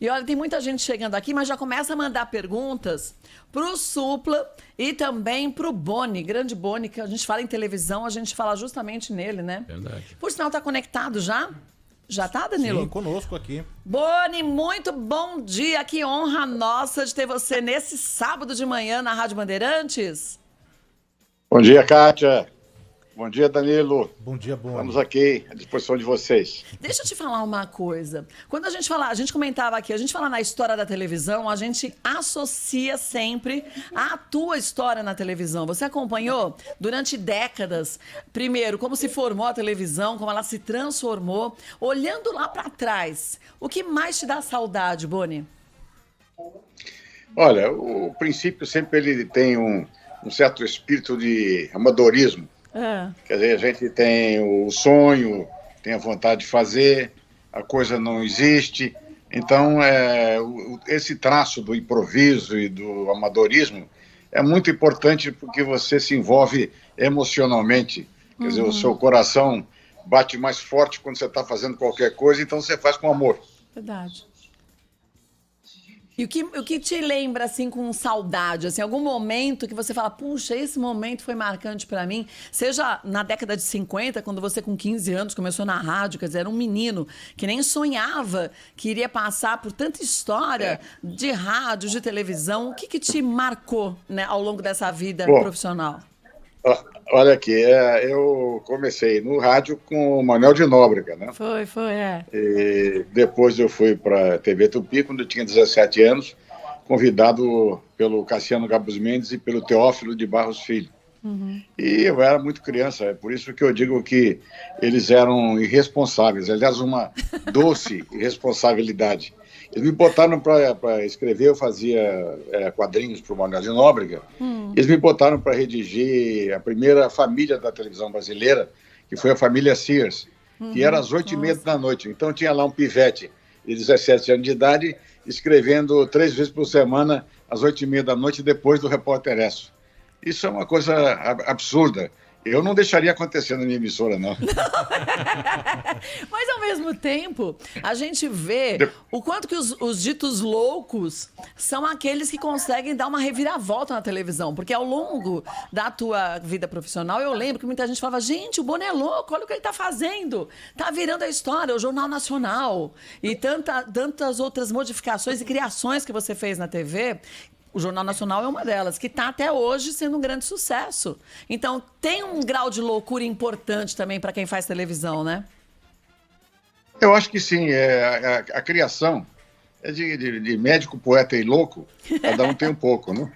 E olha, tem muita gente chegando aqui, mas já começa a mandar perguntas pro Supla e também pro Boni, grande Boni, que a gente fala em televisão, a gente fala justamente nele, né? Verdade. Por sinal, tá conectado já? Já tá, Danilo? Sim, conosco aqui. Boni, muito bom dia. Que honra nossa de ter você nesse sábado de manhã na Rádio Bandeirantes. Bom dia, Kátia. Bom dia, Danilo. Bom dia, Boni. Estamos aqui à disposição de vocês. Deixa eu te falar uma coisa. Quando a gente comentava aqui, a gente fala na história da televisão, a gente associa sempre a tua história na televisão. Você acompanhou durante décadas, primeiro, como se formou a televisão, como ela se transformou. Olhando lá para trás, o que mais te dá saudade, Boni? Olha, o princípio sempre ele tem um certo espírito de amadorismo. Quer dizer, a gente tem o sonho, tem a vontade de fazer, a coisa não existe. Então, esse traço do improviso e do amadorismo é muito importante porque você se envolve emocionalmente. Quer dizer, o seu coração bate mais forte quando você está fazendo qualquer coisa, então você faz com amor. Verdade. E o que te lembra, assim, com saudade? Assim, algum momento que você fala, puxa, esse momento foi marcante pra mim? Seja na década de 50, quando você com 15 anos começou na rádio, quer dizer, era um menino que nem sonhava que iria passar por tanta história de rádio, de televisão. O que te marcou, né, ao longo dessa vida profissional? Olha aqui, eu comecei no rádio com o Manuel de Nóbrega, né? Foi, E depois eu fui para a TV Tupi, quando eu tinha 17 anos, convidado pelo Cassiano Gabus Mendes e pelo Teófilo de Barros Filho. E eu era muito criança, é por isso que eu digo que eles eram irresponsáveis, aliás, uma doce irresponsabilidade. Eles me botaram para escrever, eu fazia quadrinhos para o Manuel de Nóbrega. Eles me botaram para redigir a primeira família da televisão brasileira, que foi a família Sears, que era às 8h30 da noite. Então tinha lá um pivete de 17 anos de idade, escrevendo 3 vezes por semana, às 8h30 da noite, depois do Repórter Esso. Isso é uma coisa absurda. Eu não deixaria acontecer na minha emissora, não. Mas, ao mesmo tempo, a gente vê o quanto que os ditos loucos são aqueles que conseguem dar uma reviravolta na televisão. Porque ao longo da tua vida profissional, eu lembro que muita gente falava, gente, o Boni é louco, olha o que ele está fazendo. Está virando a história, o Jornal Nacional. E tantas outras modificações e criações que você fez na TV. O Jornal Nacional é uma delas, que está até hoje sendo um grande sucesso. Então, tem um grau de loucura importante também para quem faz televisão, né? Eu acho que sim. A criação é de médico, poeta e louco, cada um tem um pouco, né?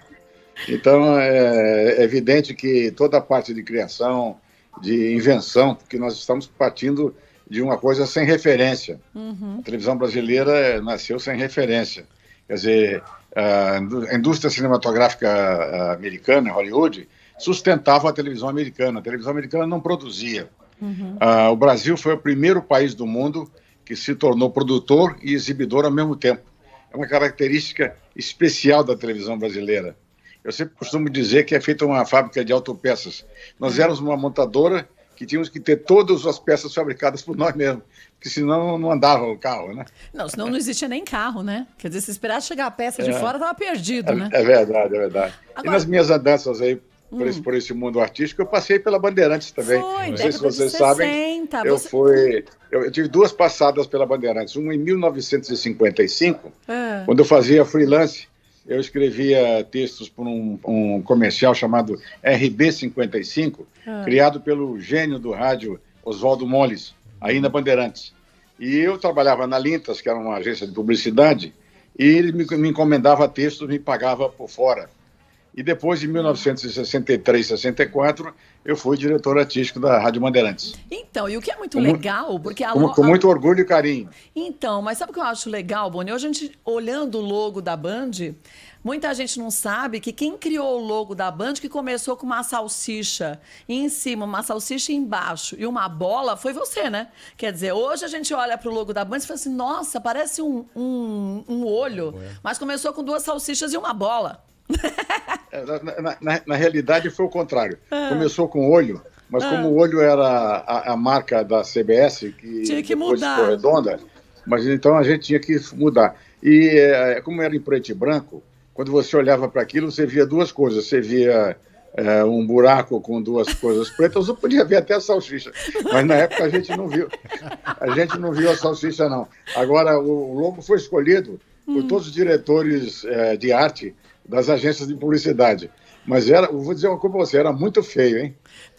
Então, é evidente que toda a parte de criação, de invenção, porque nós estamos partindo de uma coisa sem referência. A televisão brasileira nasceu sem referência. Quer dizer, a indústria cinematográfica americana, Hollywood, sustentava a televisão americana. A televisão americana não produzia. O Brasil foi o primeiro país do mundo que se tornou produtor e exibidor ao mesmo tempo. É uma característica especial da televisão brasileira. Eu sempre costumo dizer que é feita uma fábrica de autopeças. Nós éramos uma montadora que tínhamos que ter todas as peças fabricadas por nós mesmos, porque senão não andava o carro, né? Não, senão não existia nem carro, né? Quer dizer, se esperasse chegar a peça de fora, estava perdido, né? É verdade, é verdade. Agora... E nas minhas andanças aí por esse mundo artístico, eu passei pela Bandeirantes também. Foi, não sei se vocês 60, sabem, eu tive 2 passadas pela Bandeirantes. Uma em 1955, quando eu fazia freelance. Eu escrevia textos para um comercial chamado RB55, criado pelo gênio do rádio Oswaldo Molles, aí na Bandeirantes. E eu trabalhava na Lintas, que era uma agência de publicidade, e ele me encomendava textos, me pagava por fora. E depois, em 1963, 64, eu fui diretor artístico da Rádio Bandeirantes. Então, e o que é muito legal, porque com muito orgulho e carinho. Então, mas sabe o que eu acho legal, Boni? Hoje a gente, olhando o logo da Band, muita gente não sabe que quem criou o logo da Band, que começou com uma salsicha em cima, uma salsicha embaixo e uma bola, foi você, né? Quer dizer, hoje a gente olha para o logo da Band e fala assim, nossa, parece um olho, mas começou com 2 salsichas e uma bola. Na realidade foi o contrário. Começou com olho, mas como o olho era a marca da CBS, que tinha que depois mudar. ficou redonda, mas então a gente tinha que mudar. E como era em preto e branco, quando você olhava para aquilo, você via duas coisas. Você via um buraco com duas coisas pretas, ou podia ver até a salsicha. Mas na época a gente não viu. A gente não viu a salsicha, não. Agora, o logo foi escolhido por todos os diretores de arte das agências de publicidade. Mas eu vou dizer uma coisa para você, era muito feio, hein?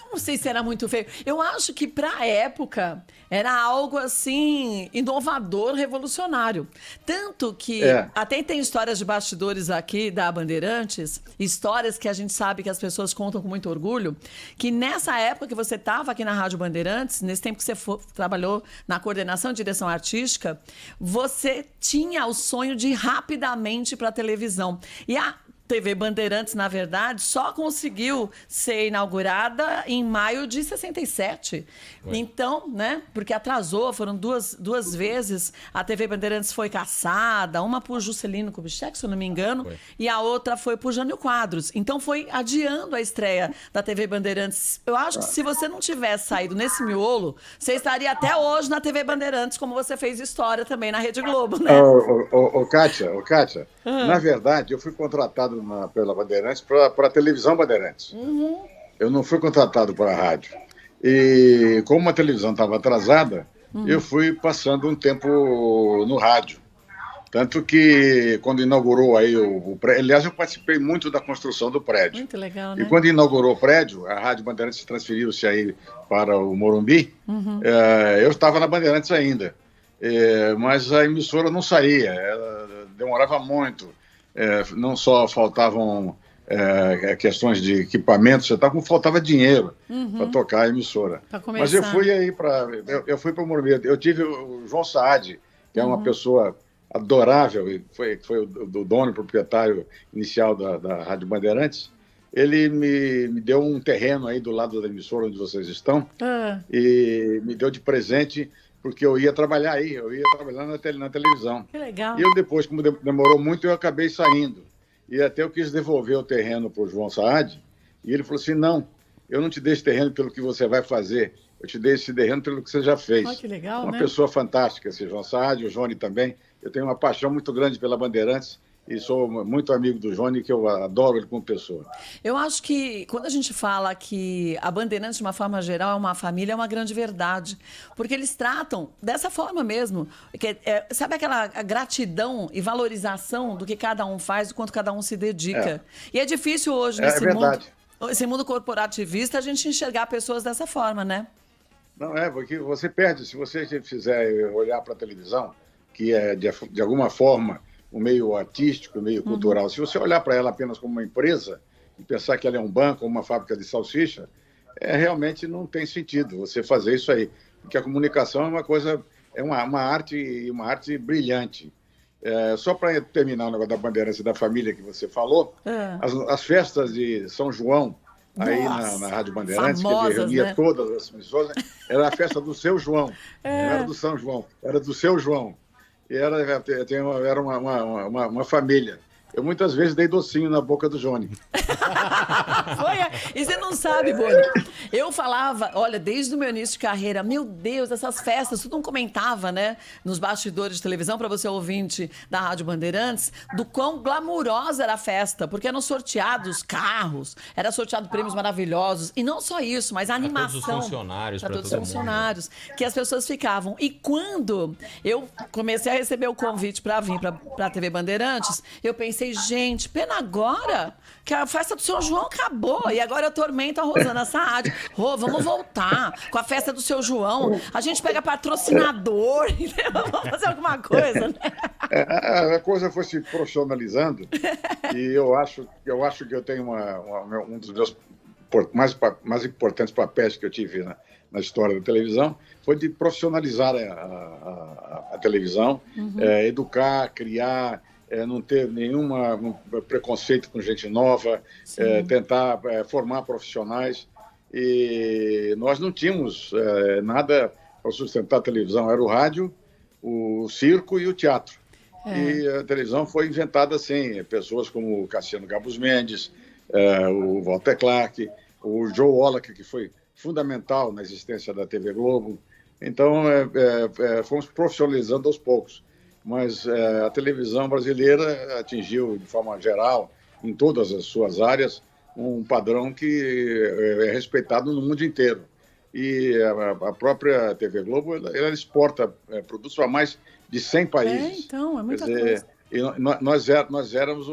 Não sei se era muito feio. Eu acho que para a época era algo assim inovador, revolucionário. Tanto que até tem histórias de bastidores aqui da Bandeirantes, histórias que a gente sabe que as pessoas contam com muito orgulho, que nessa época que você estava aqui na Rádio Bandeirantes, nesse tempo que você trabalhou na coordenação e direção artística, você tinha o sonho de ir rapidamente para a televisão. E a TV Bandeirantes, na verdade, só conseguiu ser inaugurada em maio de 67. Então, né, porque atrasou, foram duas vezes. A TV Bandeirantes foi caçada, uma por Juscelino Kubitschek, se eu não me engano, e a outra foi por Jânio Quadros. Então, foi adiando a estreia da TV Bandeirantes. Eu acho que se você não tivesse saído nesse miolo, você estaria até hoje na TV Bandeirantes, como você fez história também na Rede Globo, né? Kátia, na verdade, eu fui contratado pela Bandeirantes para a televisão Bandeirantes. Eu não fui contratado para a rádio. E como a televisão estava atrasada, eu fui passando um tempo no rádio. Tanto que quando inaugurou aí o prédio... Aliás, eu participei muito da construção do prédio. Muito legal, né? E quando inaugurou o prédio, a Rádio Bandeirantes transferiu-se aí para o Morumbi, eu estava na Bandeirantes ainda. Mas a emissora não saía, ela demorava muito. Não só faltavam questões de equipamentos, como faltava dinheiro para tocar a emissora. Mas eu fui aí eu fui para o Morumbi. Eu tive o João Saad, que é uma pessoa adorável, e foi o dono e proprietário inicial da Rádio Bandeirantes. Ele me deu um terreno aí do lado da emissora onde vocês estão e me deu de presente, porque eu ia trabalhar aí, eu ia trabalhar na televisão. Que legal. E eu depois, como demorou muito, eu acabei saindo. E até eu quis devolver o terreno para o João Saad, e ele falou assim, não, eu não te dei esse terreno pelo que você vai fazer, eu te dei esse terreno pelo que você já fez. Que legal, uma pessoa fantástica, esse João Saad, o Johnny também. Eu tenho uma paixão muito grande pela Bandeirantes, e sou muito amigo do Johnny, que eu adoro ele como pessoa. Eu acho que quando a gente fala que a Bandeirantes, de uma forma geral, é uma família, é uma grande verdade. Porque eles tratam dessa forma mesmo. Sabe aquela gratidão e valorização do que cada um faz, do quanto cada um se dedica. E é difícil hoje, nesse mundo corporativista, a gente enxergar pessoas dessa forma, né? Não, porque você perde. Se você fizer olhar para a televisão, que é de alguma forma o meio artístico, o meio cultural. Se você olhar para ela apenas como uma empresa e pensar que ela é um banco ou uma fábrica de salsicha, realmente não tem sentido você fazer isso aí. Porque a comunicação é uma coisa, é uma arte brilhante. Só para terminar o negócio da Bandeirantes e da família que você falou, as festas de São João, aí na Rádio Bandeirantes, famosas, que reunia, né, todas as emissoras, era a festa do Seu João, não era do São João, era do Seu João. E era uma família. Eu muitas vezes dei docinho na boca do Johnny. E você não sabe, Boni. Eu falava, olha, desde o meu início de carreira, meu Deus, essas festas, tu não comentava, né, nos bastidores de televisão, para você ouvinte da Rádio Bandeirantes, do quão glamurosa era a festa, porque eram sorteados carros, era sorteado prêmios maravilhosos, e não só isso, mas a animação. Para todos os funcionários, para todos os funcionários, que as pessoas ficavam. E quando eu comecei a receber o convite para vir para a TV Bandeirantes, eu pensei, gente, pena agora que a festa do São João acabou e agora eu tormento a Rosana Saad. Vamos voltar com a festa do Seu João. A gente pega patrocinador, vamos fazer alguma coisa, né? A coisa foi se profissionalizando e eu acho que eu tenho um dos meus mais importantes papéis que eu tive na história da televisão foi de profissionalizar a televisão, educar, criar, não ter nenhum preconceito com gente nova, tentar formar profissionais. E nós não tínhamos nada para sustentar a televisão, era o rádio, o circo e o teatro. E a televisão foi inventada assim, pessoas como o Cassiano Gabus Mendes, o Walter Clark, o Joe Wallach, que foi fundamental na existência da TV Globo. Então, fomos profissionalizando aos poucos. mas a televisão brasileira atingiu, de forma geral, em todas as suas áreas, um padrão que é respeitado no mundo inteiro. E a própria TV Globo, ela exporta produtos para mais de 100 países. Então, é muita coisa. E nós éramos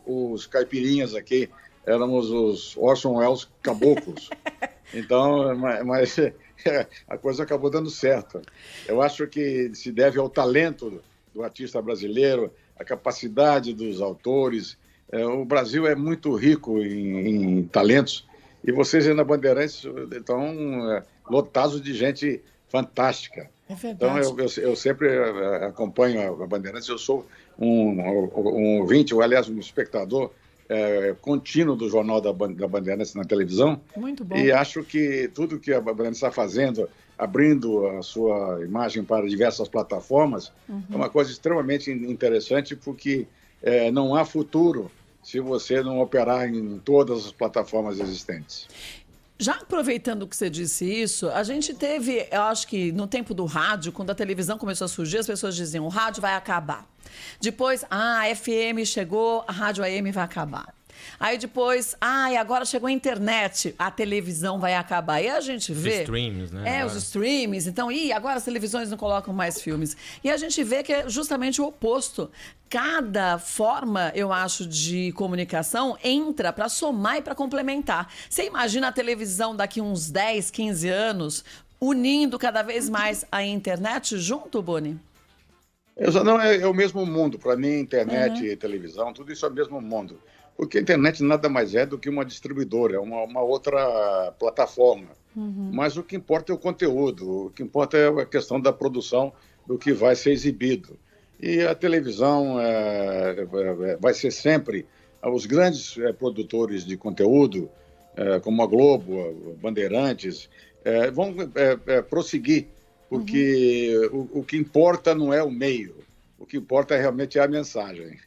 os caipirinhas aqui, éramos os Orson Welles caboclos. Então, mas a coisa acabou dando certo. Eu acho que se deve ao talento do artista brasileiro, a capacidade dos autores. O Brasil é muito rico em talentos e vocês aí na Bandeirantes estão lotados de gente fantástica. É verdade. Então, eu sempre acompanho a Bandeirantes, eu sou um ouvinte, ou aliás, um espectador contínuo do Jornal da Bandeirantes na televisão. Muito bom. E acho que tudo que a Bandeirantes está fazendo, abrindo a sua imagem para diversas plataformas, é uma coisa extremamente interessante, porque não há futuro se você não operar em todas as plataformas existentes. Já aproveitando que você disse isso, a gente teve, eu acho que no tempo do rádio, quando a televisão começou a surgir, as pessoas diziam, o rádio vai acabar. Depois, a FM chegou, a rádio AM vai acabar. Aí depois, agora chegou a internet, a televisão vai acabar. E a gente vê... Os streams, né? Os streams. Então, agora as televisões não colocam mais filmes. E a gente vê que é justamente o oposto. Cada forma, eu acho, de comunicação entra para somar e para complementar. Você imagina a televisão daqui uns 10, 15 anos unindo cada vez mais a internet junto, Boni? Não, é o mesmo mundo. Para mim, internet e televisão, tudo isso é o mesmo mundo. Porque a internet nada mais é do que uma distribuidora, uma outra plataforma. Mas o que importa é o conteúdo, o que importa é a questão da produção do que vai ser exibido. E a televisão vai ser sempre os grandes produtores de conteúdo, como a Globo, Bandeirantes, vão prosseguir, porque o que importa não é o meio, o que importa realmente é a mensagem.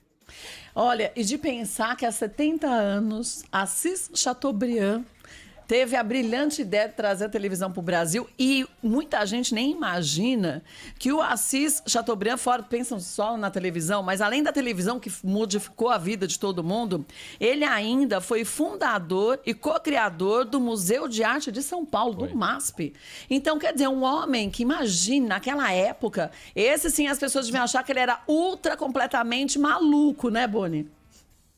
Olha, e de pensar que há 70 anos, Assis Chateaubriand teve a brilhante ideia de trazer a televisão para o Brasil e muita gente nem imagina que o Assis Chateaubriand, pensam só na televisão, mas além da televisão que modificou a vida de todo mundo, ele ainda foi fundador e co-criador do Museu de Arte de São Paulo, do MASP. Então, quer dizer, um homem que, imagina, naquela época, esse sim as pessoas deviam achar que ele era ultra completamente maluco, né, Boni?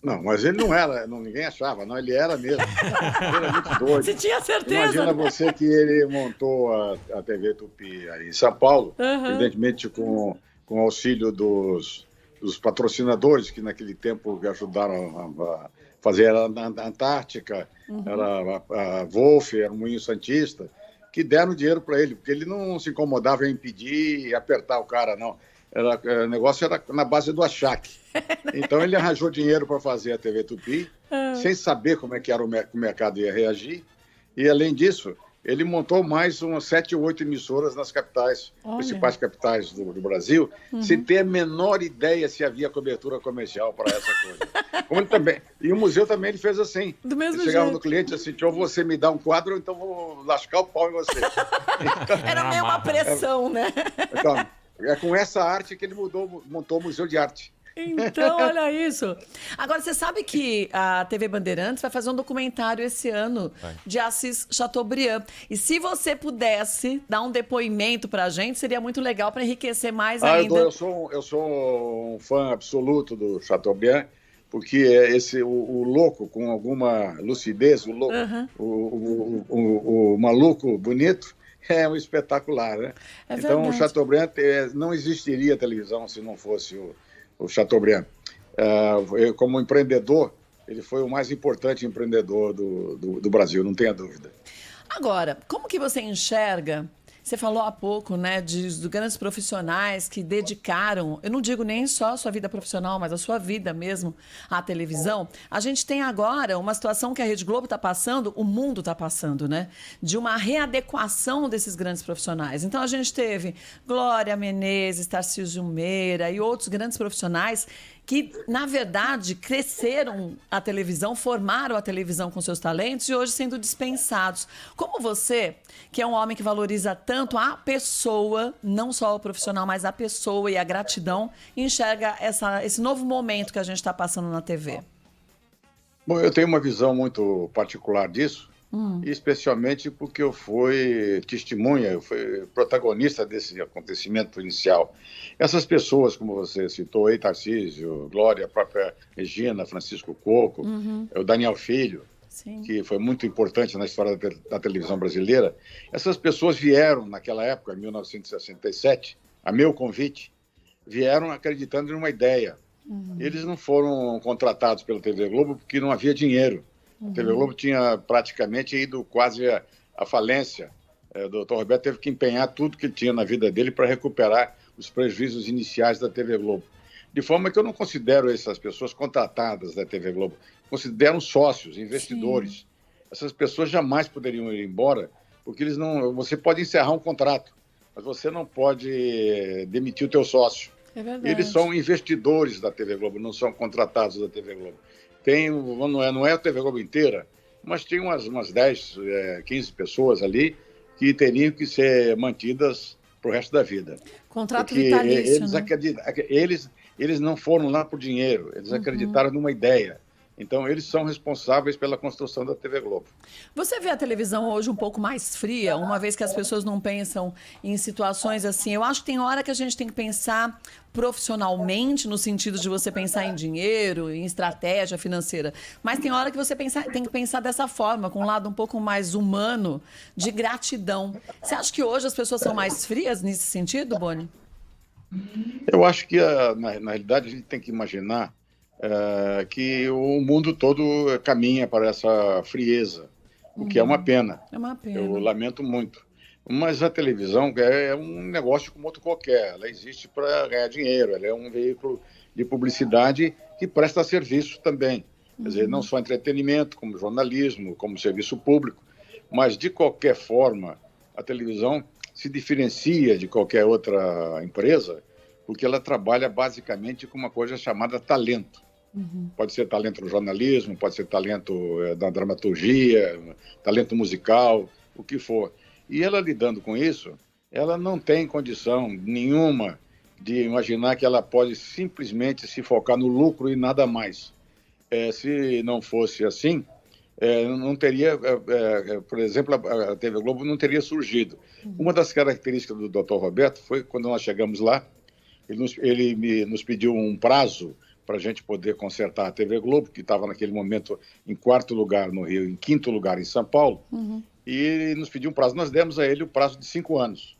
Não, mas ele não era, ninguém achava, não, ele era mesmo. Ele era muito doido. Você tinha certeza? Imagina você que ele montou a TV Tupi aí em São Paulo, evidentemente com o auxílio dos patrocinadores que naquele tempo ajudaram a fazer a Antártica, era a Wolf, era o Moinho Santista, que deram dinheiro para ele, porque ele não se incomodava em pedir e apertar o cara, não. O negócio era na base do achaque. Então ele arranjou dinheiro para fazer a TV Tupi, sem saber como é que era o mercado ia reagir. E além disso, ele montou mais umas 7 ou 8 emissoras nas capitais, principais capitais do Brasil, sem ter a menor ideia se havia cobertura comercial para essa coisa. Como ele também. E o museu também ele fez assim. Do mesmo ele chegava jeito. no cliente assim, ou você me dá um quadro, ou então vou lascar o pau em você. Então, era meio uma pressão, né? Então, é com essa arte que ele montou o Museu de Arte. Então, olha isso. Agora, você sabe que a TV Bandeirantes vai fazer um documentário esse ano de Assis Chateaubriand. E se você pudesse dar um depoimento pra gente, seria muito legal para enriquecer mais ainda. Eu sou um fã absoluto do Chateaubriand, porque o louco com alguma lucidez, o maluco bonito, é um espetacular, né? Então, o Chateaubriand não existiria televisão se não fosse o Chateaubriand. Como empreendedor, ele foi o mais importante empreendedor do Brasil, não tenha dúvida. Agora, como que você enxerga... Você falou há pouco, né, de grandes profissionais que dedicaram, eu não digo nem só a sua vida profissional, mas a sua vida mesmo à televisão. A gente tem agora uma situação que a Rede Globo está passando, o mundo está passando, né? De uma readequação desses grandes profissionais. Então, a gente teve Glória Menezes, Tarcísio Meira e outros grandes profissionais que, na verdade, cresceram a televisão, formaram a televisão com seus talentos e hoje sendo dispensados. Como você, que é um homem que valoriza tanto a pessoa, não só o profissional, mas a pessoa e a gratidão, enxerga esse novo momento que a gente está passando na TV? Bom, eu tenho uma visão muito particular disso, especialmente porque eu fui testemunha, eu fui protagonista desse acontecimento inicial. Essas pessoas, como você citou aí, Tarcísio, Glória, a própria Regina, Francisco Coco, o Daniel Filho, Sim. que foi muito importante na história da televisão brasileira, essas pessoas vieram naquela época, em 1967, a meu convite, vieram acreditando em uma ideia. Eles não foram contratados pela TV Globo porque não havia dinheiro. A TV Globo tinha praticamente ido quase à falência. O doutor Roberto teve que empenhar tudo que ele tinha na vida dele para recuperar os prejuízos iniciais da TV Globo. De forma que eu não considero essas pessoas contratadas da TV Globo, considero sócios, investidores. Sim. Essas pessoas jamais poderiam ir embora, porque eles não. Você pode encerrar um contrato, mas você não pode demitir o teu sócio. É verdade. Eles são investidores da TV Globo, não são contratados da TV Globo. Não é a TV Globo inteira, mas tem umas 10, 15 pessoas ali que teriam que ser mantidas para o resto da vida. Contrato vitalício, eles não foram lá por dinheiro, eles acreditaram numa ideia. Então, eles são responsáveis pela construção da TV Globo. Você vê a televisão hoje um pouco mais fria, uma vez que as pessoas não pensam em situações assim? Eu acho que tem hora que a gente tem que pensar profissionalmente, no sentido de você pensar em dinheiro, em estratégia financeira. Mas tem hora que você tem que pensar dessa forma, com um lado um pouco mais humano, de gratidão. Você acha que hoje as pessoas são mais frias nesse sentido, Boni? Eu acho que, na realidade, a gente tem que imaginar que o mundo todo caminha para essa frieza, o que é uma pena. É uma pena. Eu lamento muito. Mas a televisão é um negócio como outro qualquer. Ela existe para ganhar dinheiro, ela é um veículo de publicidade que presta serviço também. Quer dizer, não só entretenimento, como jornalismo, como serviço público, mas, de qualquer forma, a televisão se diferencia de qualquer outra empresa porque ela trabalha basicamente com uma coisa chamada talento. Pode ser talento no jornalismo, pode ser talento na dramaturgia, talento musical, o que for. E ela lidando com isso, ela não tem condição nenhuma de imaginar que ela pode simplesmente se focar no lucro e nada mais. Se não fosse assim, não teria, por exemplo, a TV Globo não teria surgido. Uma das características do Dr. Roberto foi quando nós chegamos lá, ele nos pediu um prazo para a gente poder consertar a TV Globo, que estava naquele momento em 4º lugar no Rio, em 5º lugar em São Paulo, e ele nos pediu um prazo. Nós demos a ele o prazo de 5 anos.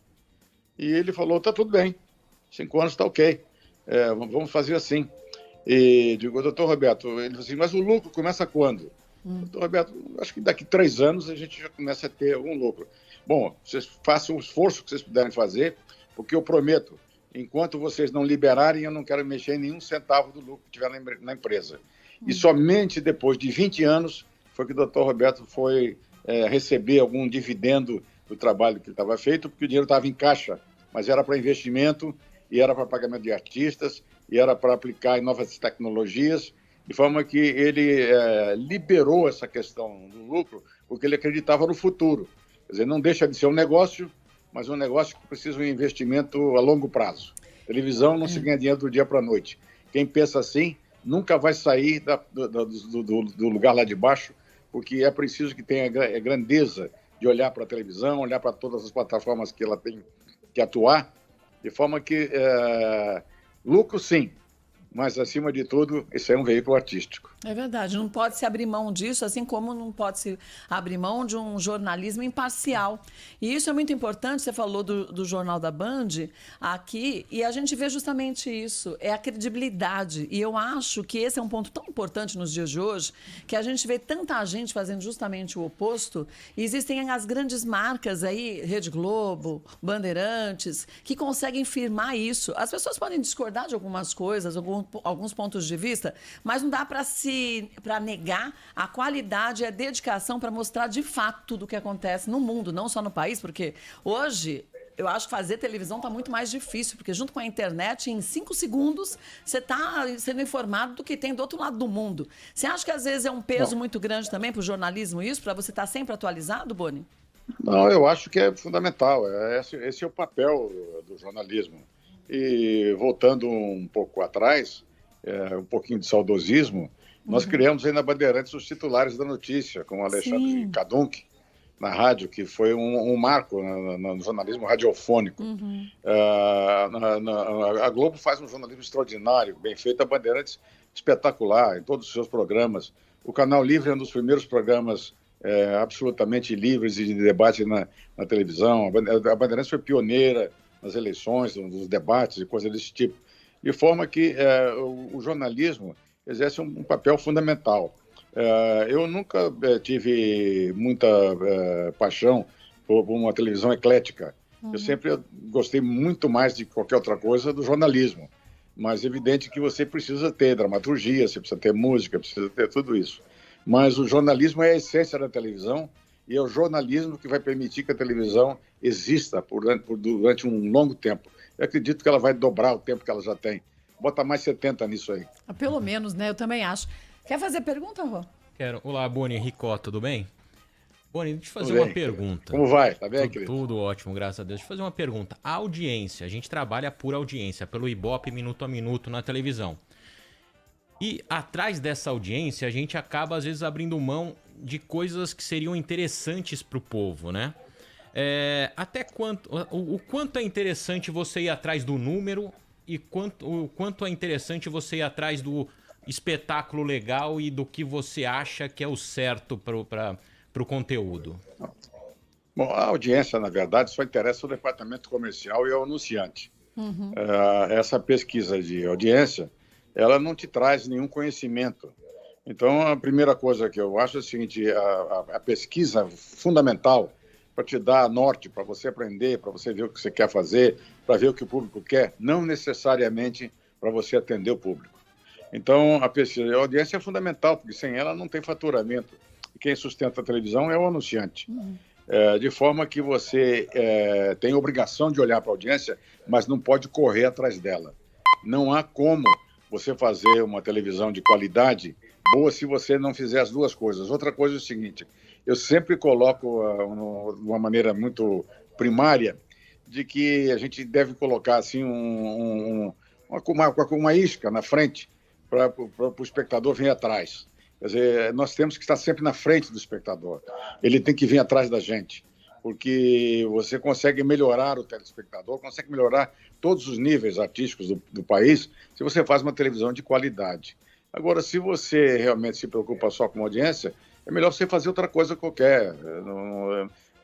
E ele falou, tá tudo bem, 5 anos está ok, vamos fazer assim. E digo, doutor Roberto, ele falou assim, mas o lucro começa quando? Doutor Roberto, acho que daqui 3 anos a gente já começa a ter algum lucro. Bom, vocês façam o esforço que vocês puderem fazer, porque eu prometo, enquanto vocês não liberarem, eu não quero mexer em nenhum centavo do lucro que tiver na empresa. E somente depois de 20 anos foi que o doutor Roberto foi receber algum dividendo do trabalho que ele estava feito, porque o dinheiro estava em caixa, mas era para investimento, e era para pagamento de artistas, e era para aplicar em novas tecnologias, de forma que ele liberou essa questão do lucro, porque ele acreditava no futuro. Quer dizer, não deixa de ser um negócio, mas um negócio que precisa de um investimento a longo prazo. Televisão não se ganha dinheiro do dia para a noite. Quem pensa assim nunca vai sair do lugar lá de baixo, porque é preciso que tenha grandeza de olhar para a televisão, olhar para todas as plataformas que ela tem que atuar, de forma que lucro sim, mas, acima de tudo, isso é um veículo artístico. É verdade, não pode se abrir mão disso, assim como não pode se abrir mão de um jornalismo imparcial. E isso é muito importante, você falou do Jornal da Band aqui, e a gente vê justamente isso, é a credibilidade. E eu acho que esse é um ponto tão importante nos dias de hoje, que a gente vê tanta gente fazendo justamente o oposto, e existem as grandes marcas aí, Rede Globo, Bandeirantes, que conseguem firmar isso. As pessoas podem discordar de algumas coisas, alguns pontos de vista, mas não dá para negar a qualidade e a dedicação para mostrar de fato tudo o que acontece no mundo, não só no país, porque hoje eu acho que fazer televisão está muito mais difícil, porque junto com a internet, em 5 segundos, você está sendo informado do que tem do outro lado do mundo. Você acha que às vezes é um peso muito grande também para o jornalismo isso, para você estar sempre atualizado, Boni? Não, eu acho que é fundamental. Esse é o papel do jornalismo. E voltando um pouco atrás, um pouquinho de saudosismo, nós criamos aí na Bandeirantes os titulares da notícia, com o Alexandre Kadunk, na rádio, que foi um marco no jornalismo radiofônico. A Globo faz um jornalismo extraordinário, bem feito, a Bandeirantes espetacular, em todos os seus programas. O Canal Livre é um dos primeiros programas absolutamente livres e de debate na televisão. A Bandeirantes foi pioneira nas eleições, nos debates e coisas desse tipo. De forma que o jornalismo exerce um papel fundamental. Eu nunca tive muita paixão por uma televisão eclética. Eu sempre gostei muito mais de qualquer outra coisa do jornalismo. Mas é evidente que você precisa ter dramaturgia, você precisa ter música, precisa ter tudo isso. Mas o jornalismo é a essência da televisão e é o jornalismo que vai permitir que a televisão exista durante um longo tempo. Eu acredito que ela vai dobrar o tempo que ela já tem. Bota mais 70 nisso aí. Pelo menos, né? Eu também acho. Quer fazer pergunta, Rô? Quero. Olá, Boni, Ricó, tudo bem? Boni, deixa eu fazer uma pergunta. Como vai? Tá bem, querido? Tudo ótimo, graças a Deus. Deixa eu fazer uma pergunta. A audiência, a gente trabalha por audiência, pelo Ibope minuto a minuto na televisão. E atrás dessa audiência, a gente acaba, às vezes, abrindo mão de coisas que seriam interessantes para o povo, né? O quanto é interessante você ir atrás do número e o quanto é interessante você ir atrás do espetáculo legal e do que você acha que é o certo para o conteúdo? Bom, a audiência, na verdade, só interessa o departamento comercial e ao anunciante. Essa pesquisa de audiência, ela não te traz nenhum conhecimento. Então, a primeira coisa que eu acho é o seguinte, a pesquisa fundamental para te dar norte, para você aprender, para você ver o que você quer fazer, para ver o que o público quer, não necessariamente para você atender o público. Então, a audiência é fundamental, porque sem ela não tem faturamento. E quem sustenta a televisão é o anunciante. De forma que você tem obrigação de olhar para a audiência, mas não pode correr atrás dela. Não há como você fazer uma televisão de qualidade boa se você não fizer as duas coisas. Outra coisa é o seguinte, eu sempre coloco de uma maneira muito primária de que a gente deve colocar assim uma isca na frente para o espectador vir atrás. Quer dizer, nós temos que estar sempre na frente do espectador. Ele tem que vir atrás da gente, porque você consegue melhorar o telespectador, consegue melhorar todos os níveis artísticos do país se você faz uma televisão de qualidade. Agora, se você realmente se preocupa só com a audiência, é melhor você fazer outra coisa qualquer.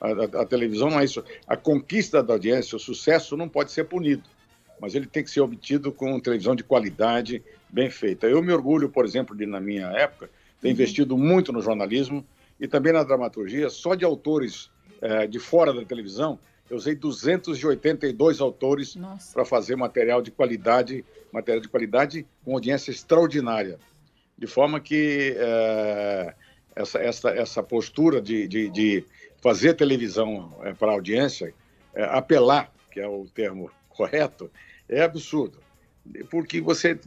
A televisão não é isso. A conquista da audiência, o sucesso não pode ser punido, mas ele tem que ser obtido com televisão de qualidade, bem feita. Eu me orgulho, por exemplo, na minha época, ter investido muito no jornalismo e também na dramaturgia. Só de autores de fora da televisão, eu usei 282 autores para fazer material de qualidade com audiência extraordinária. De forma que essa postura de fazer televisão para a audiência, apelar, que é o termo correto, é absurdo. Porque você,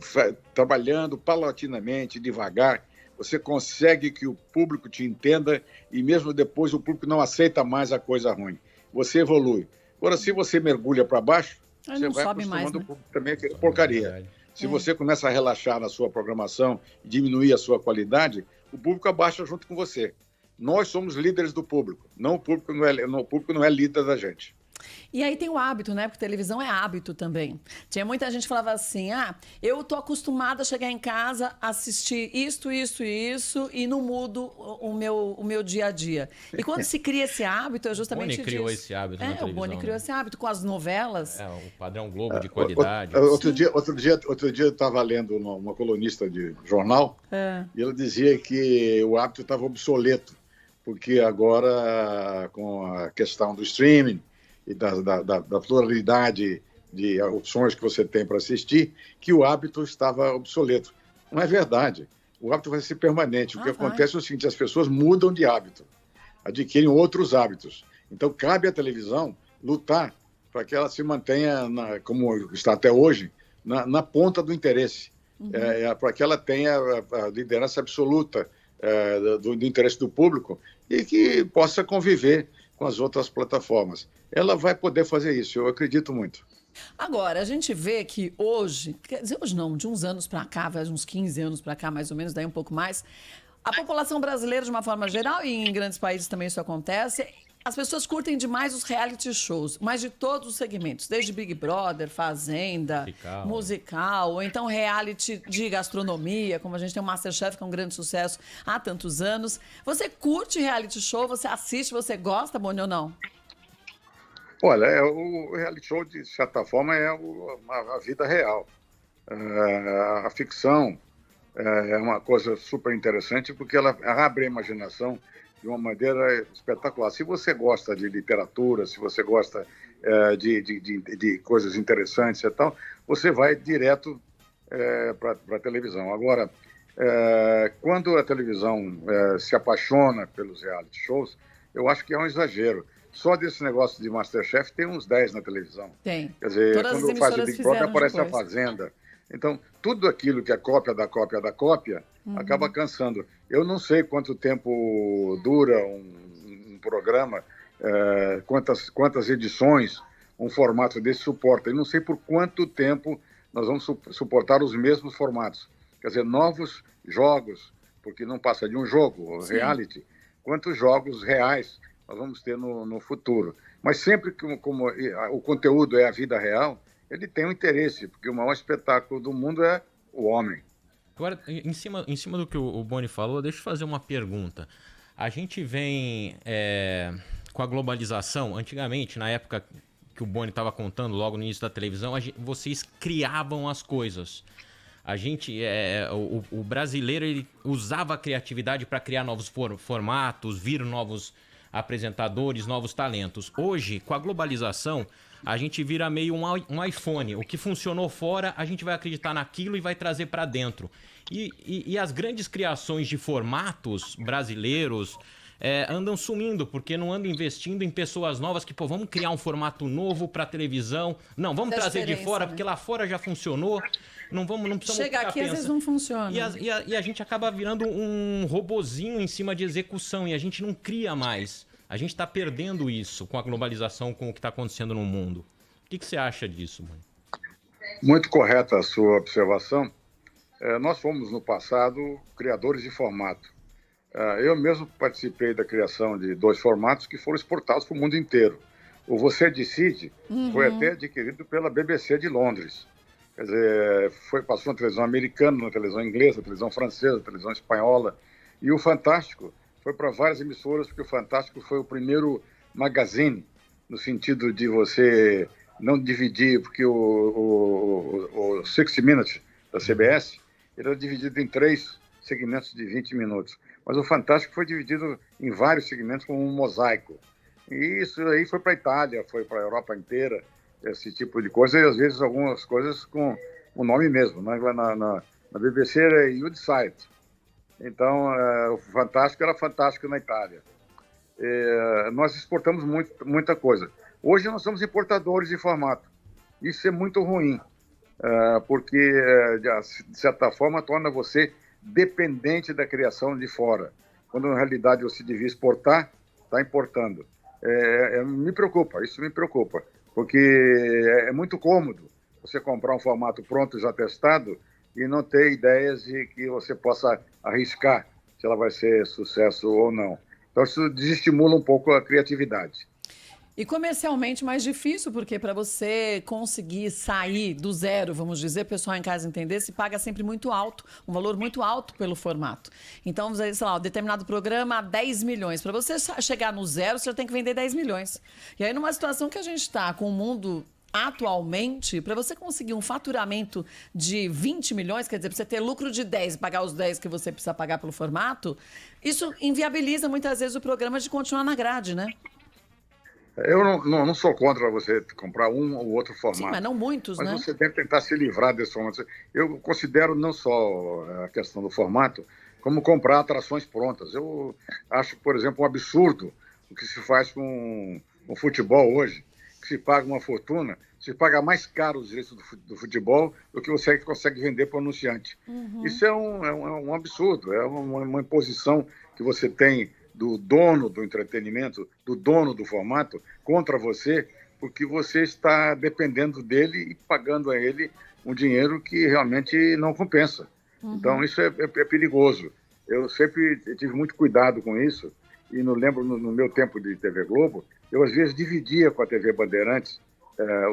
trabalhando paulatinamente, devagar, você consegue que o público te entenda e mesmo depois o público não aceita mais a coisa ruim. Você evolui. Agora, se você mergulha para baixo, você vai acostumando o público também a querer porcaria. Se você começa a relaxar na sua programação e diminuir a sua qualidade, o público abaixa junto com você. Nós somos líderes do público, o público não é líder da gente. E aí tem o hábito, né? Porque televisão é hábito também. Tinha muita gente que falava assim, eu tô acostumada a chegar em casa, assistir isso e não mudo o meu dia a dia. E quando se cria esse hábito, é justamente isso. O Boni criou esse hábito na televisão. O Boni criou esse hábito com as novelas. O padrão Globo de qualidade. Outro dia eu estava lendo uma colunista de jornal e ela dizia que o hábito estava obsoleto, porque agora, com a questão do streaming, e da pluralidade de opções que você tem para assistir, que o hábito estava obsoleto. Não é verdade. O hábito vai ser permanente. O que acontece é o seguinte, as pessoas mudam de hábito, adquirem outros hábitos. Então, cabe à televisão lutar para que ela se mantenha, como está até hoje, na ponta do interesse, para que ela tenha a liderança absoluta do interesse do público e que possa conviver com as outras plataformas. Ela vai poder fazer isso, eu acredito muito. Agora, a gente vê que hoje, quer dizer, hoje não, de uns anos para cá, vai uns 15 anos para cá, mais ou menos, daí um pouco mais, a população brasileira, de uma forma geral, e em grandes países também isso acontece, as pessoas curtem demais os reality shows, mas de todos os segmentos, desde Big Brother, Fazenda, musical, ou então reality de gastronomia, como a gente tem o MasterChef, que é um grande sucesso há tantos anos. Você curte reality show? Você assiste? Você gosta, Boni, ou não? Olha, o reality show, de certa forma, é a vida real. A ficção é uma coisa super interessante porque ela abre a imaginação de uma maneira espetacular. Se você gosta de literatura, se você gosta de coisas interessantes e tal, você vai direto para a televisão. Agora, quando a televisão se apaixona pelos reality shows, eu acho que é um exagero. Só desse negócio de MasterChef tem uns 10 na televisão. Tem. Quer dizer, Todas as quando faz o emissoras Big Brother, aparece depois. a Fazenda. Então, tudo aquilo que é cópia da cópia da cópia acaba cansando. Eu não sei quanto tempo dura um programa, quantas edições um formato desse suporta. Eu não sei por quanto tempo nós vamos suportar os mesmos formatos. Quer dizer, novos jogos, porque não passa de um jogo, reality. Quantos jogos reais nós vamos ter no futuro. Mas sempre que como o conteúdo é a vida real, ele tem um interesse, porque o maior espetáculo do mundo é o homem. Agora, em cima do que o Boni falou, deixa eu fazer uma pergunta. A gente vem com a globalização, antigamente, na época que o Boni estava contando, logo no início da televisão, vocês criavam as coisas. O brasileiro, ele usava a criatividade para criar novos formatos, vir novos apresentadores, novos talentos. Hoje, com a globalização, a gente vira meio um iPhone. O que funcionou fora, a gente vai acreditar naquilo e vai trazer para dentro. E as grandes criações de formatos brasileiros andam sumindo, porque não andam investindo em pessoas novas que, vamos criar um formato novo para televisão. Não, vamos trazer de fora, né? Porque lá fora já funcionou. Não precisamos chegar aqui, às vezes não funciona. E a gente acaba virando um robozinho em cima de execução e a gente não cria mais. A gente está perdendo isso com a globalização, com o que está acontecendo no mundo. O que você acha disso, mãe? Muito correta a sua observação. Nós fomos, no passado, criadores de formato. Eu mesmo participei da criação de 2 formatos que foram exportados para o mundo inteiro. O Você Decide foi até adquirido pela BBC de Londres. Quer dizer, passou na televisão americana, na televisão inglesa, na televisão francesa, na televisão espanhola. E o Fantástico foi para várias emissoras, porque o Fantástico foi o primeiro magazine, no sentido de você não dividir, porque o 60 Minutes da CBS ele era dividido em 3 segmentos de 20 minutos. Mas o Fantástico foi dividido em vários segmentos como um mosaico. E isso aí foi para a Itália, foi para a Europa inteira, esse tipo de coisa, e às vezes algumas coisas com o nome mesmo. Na BBC era You Decide. Então, o Fantástico era Fantástico na Itália. Nós exportamos muita coisa. Hoje nós somos importadores de formato. Isso é muito ruim, porque, de certa forma, torna você dependente da criação de fora. Quando, na realidade, você devia exportar, está importando. Me preocupa, isso me preocupa, porque é muito cômodo você comprar um formato pronto, já testado, e não ter ideias de que você possa arriscar se ela vai ser sucesso ou não. Então, isso desestimula um pouco a criatividade. E comercialmente mais difícil, porque para você conseguir sair do zero, vamos dizer, o pessoal em casa entender, se paga sempre muito alto, um valor muito alto pelo formato. Então, sei lá, um determinado programa, 10 milhões. Para você chegar no zero, você já tem que vender 10 milhões. E aí, numa situação que a gente está com o mundo atualmente, para você conseguir um faturamento de 20 milhões, quer dizer, para você ter lucro de 10 e pagar os 10 que você precisa pagar pelo formato, isso inviabiliza muitas vezes o programa de continuar na grade, né? Eu não sou contra você comprar um ou outro formato. Sim, mas não muitos, mas né? Mas você deve tentar se livrar desse formato. Eu considero não só a questão do formato, como comprar atrações prontas. Eu acho, por exemplo, um absurdo o que se faz com o futebol hoje, que se paga uma fortuna, se paga mais caro os direitos do futebol do que você consegue vender para o anunciante. Isso é um absurdo, é uma imposição que você tem do dono do entretenimento, do dono do formato, contra você, porque você está dependendo dele e pagando a ele um dinheiro que realmente não compensa. Então, isso é perigoso. Eu sempre tive muito cuidado com isso, e lembro no meu tempo de TV Globo, eu às vezes dividia com a TV Bandeirantes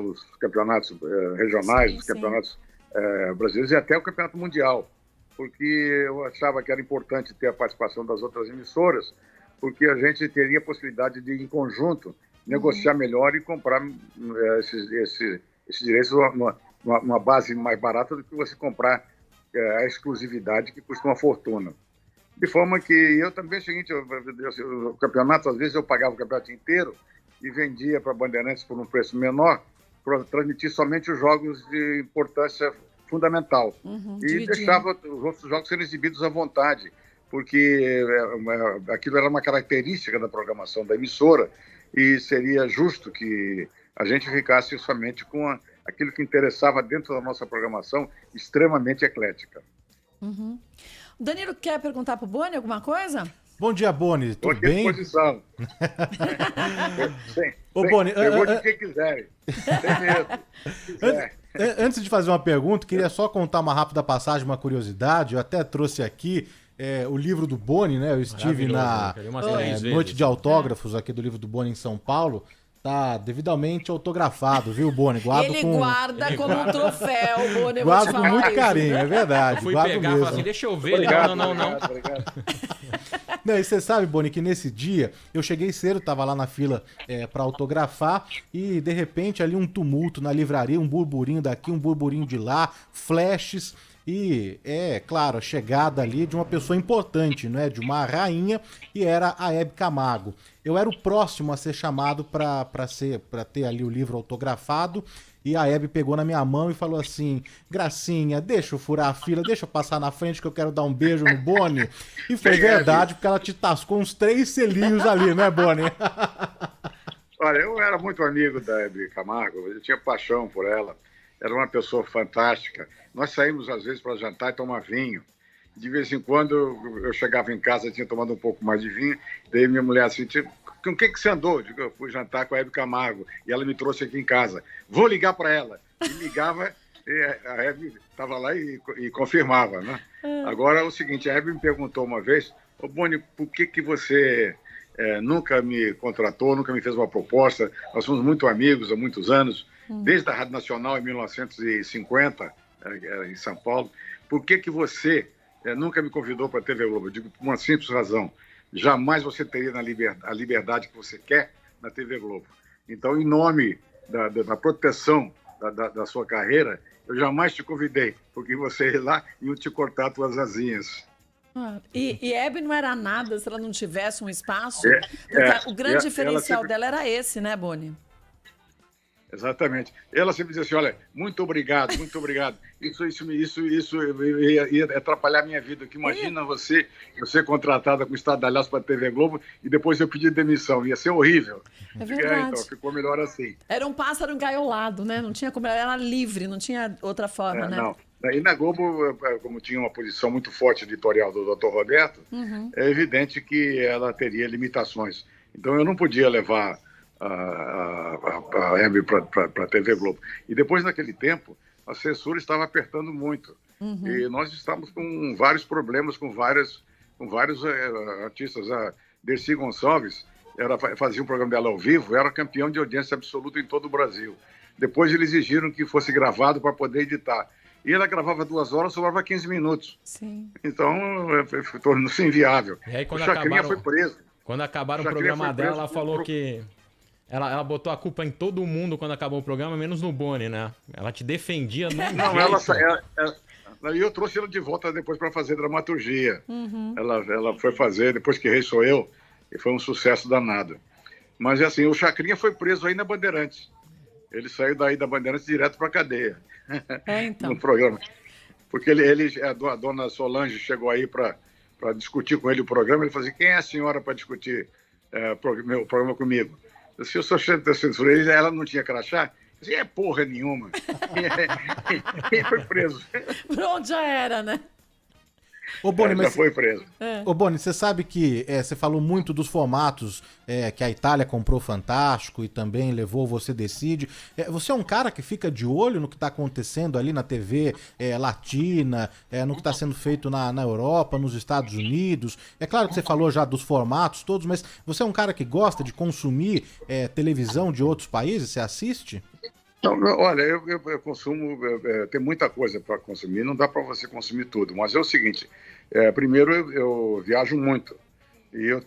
os campeonatos regionais, os campeonatos brasileiros e até o campeonato mundial, porque eu achava que era importante ter a participação das outras emissoras, porque a gente teria a possibilidade de, em conjunto, negociar melhor e comprar esses direitos numa base mais barata do que você comprar a exclusividade, que custa uma fortuna. De forma que eu também, é o seguinte, o campeonato, às vezes eu pagava o campeonato inteiro e vendia para a Bandeirantes por um preço menor, para transmitir somente os jogos de importância fundamental. E deixava os outros jogos serem exibidos à vontade, porque aquilo era uma característica da programação da emissora e seria justo que a gente ficasse somente com aquilo que interessava dentro da nossa programação, extremamente eclética. O Danilo quer perguntar para o Boni alguma coisa? Bom dia, Boni. Tudo bem? Disposição. Ô, Boni, pergunte o que quiserem. Sem medo. Antes de fazer uma pergunta, queria só contar uma rápida passagem, uma curiosidade. Eu até trouxe aqui o livro do Boni, né? Eu estive na noite de autógrafos aqui do livro do Boni em São Paulo. Tá devidamente autografado, viu, Boni? Ele guarda como um troféu, Boni. Guardo com muito carinho, é verdade. Eu fui guardo pegar e mesmo. falar assim, deixa eu ver. Obrigado, Não. Obrigado. Não, e você sabe, Boni, que nesse dia eu cheguei cedo, tava lá na fila pra autografar e de repente ali um tumulto na livraria, um burburinho daqui, um burburinho de lá, flashes e, claro, a chegada ali de uma pessoa importante, né, de uma rainha, e era a Hebe Camargo. Eu era o próximo a ser chamado pra ter ali o livro autografado. E a Hebe pegou na minha mão e falou assim: Gracinha, deixa eu furar a fila, deixa eu passar na frente que eu quero dar um beijo no Boni. E foi verdade, porque ela te tascou uns 3 selinhos ali, né, Boni? Olha, eu era muito amigo da Hebe Camargo, eu tinha paixão por ela, era uma pessoa fantástica. Nós saímos às vezes para jantar e tomar vinho. De vez em quando eu chegava em casa, tinha tomado um pouco mais de vinho, daí minha mulher assim, com quem que você andou? Eu digo, eu fui jantar com a Hebe Camargo e ela me trouxe aqui em casa. Vou ligar para ela. E ligava, e a Hebe estava lá e confirmava, né? Agora é o seguinte, a Hebe me perguntou uma vez: ô Boni, por que você nunca me contratou, nunca me fez uma proposta? Nós somos muito amigos há muitos anos, desde a Rádio Nacional em 1950, em São Paulo. Por que você nunca me convidou para a TV Globo? Eu digo, por uma simples razão: jamais você teria a liberdade que você quer na TV Globo. Então, em nome da proteção da sua carreira, eu jamais te convidei, porque você ia lá e eu te cortar as tuas asinhas. E Hebe não era nada se ela não tivesse um espaço? O grande diferencial dela era esse, né, Boni? Exatamente. Ela sempre dizia assim: olha, muito obrigado, muito obrigado. Isso ia atrapalhar a minha vida. Que imagina você contratada com o estardalhaço para a TV Globo e depois eu pedir demissão. Ia ser horrível. É verdade. Então, ficou melhor assim. Era um pássaro engaiolado, né? Não tinha como, era livre, não tinha outra forma, né? Não. E na Globo, como tinha uma posição muito forte editorial do Dr. Roberto, é evidente que ela teria limitações. Então eu não podia levar a Hebe para a TV Globo. E depois, naquele tempo, a censura estava apertando muito. E nós estávamos com vários problemas com vários artistas. A Dercy Gonçalves fazia um programa dela ao vivo, era campeão de audiência absoluta em todo o Brasil. Depois eles exigiram que fosse gravado para poder editar. E ela gravava 2 horas, sobrava 15 minutos. Sim. Então, tornou-se inviável. E aí, o Chacrinha foi preso. Quando acabaram o programa dela, ela falou que... Ela botou a culpa em todo mundo quando acabou o programa, menos no Boni, né? Ela te defendia no E eu trouxe ela de volta depois para fazer dramaturgia. Ela foi fazer, depois que Rei Sou Eu, e foi um sucesso danado. Mas, assim, o Chacrinha foi preso aí na Bandeirantes. Ele saiu daí da Bandeirantes direto para a cadeia. Então. No programa. Porque a dona Solange chegou aí para discutir com ele o programa. Ele falou assim: quem é a senhora para discutir o programa comigo? Se eu sou chefe da censura, ela não tinha crachá? Eu disse, é porra nenhuma. E foi preso. Pronto, já era, né? Ô, Boni, Já foi preso. Ô, Boni, você sabe que você falou muito dos formatos que a Itália comprou Fantástico e também levou Você Decide. Você é um cara que fica de olho no que está acontecendo ali na TV latina, no que está sendo feito na Europa, nos Estados Unidos. É claro que você falou já dos formatos todos, mas você é um cara que gosta de consumir televisão de outros países? Você assiste? Não, olha, eu consumo, tem muita coisa para consumir, não dá para você consumir tudo, mas é o seguinte, primeiro eu viajo muito e eu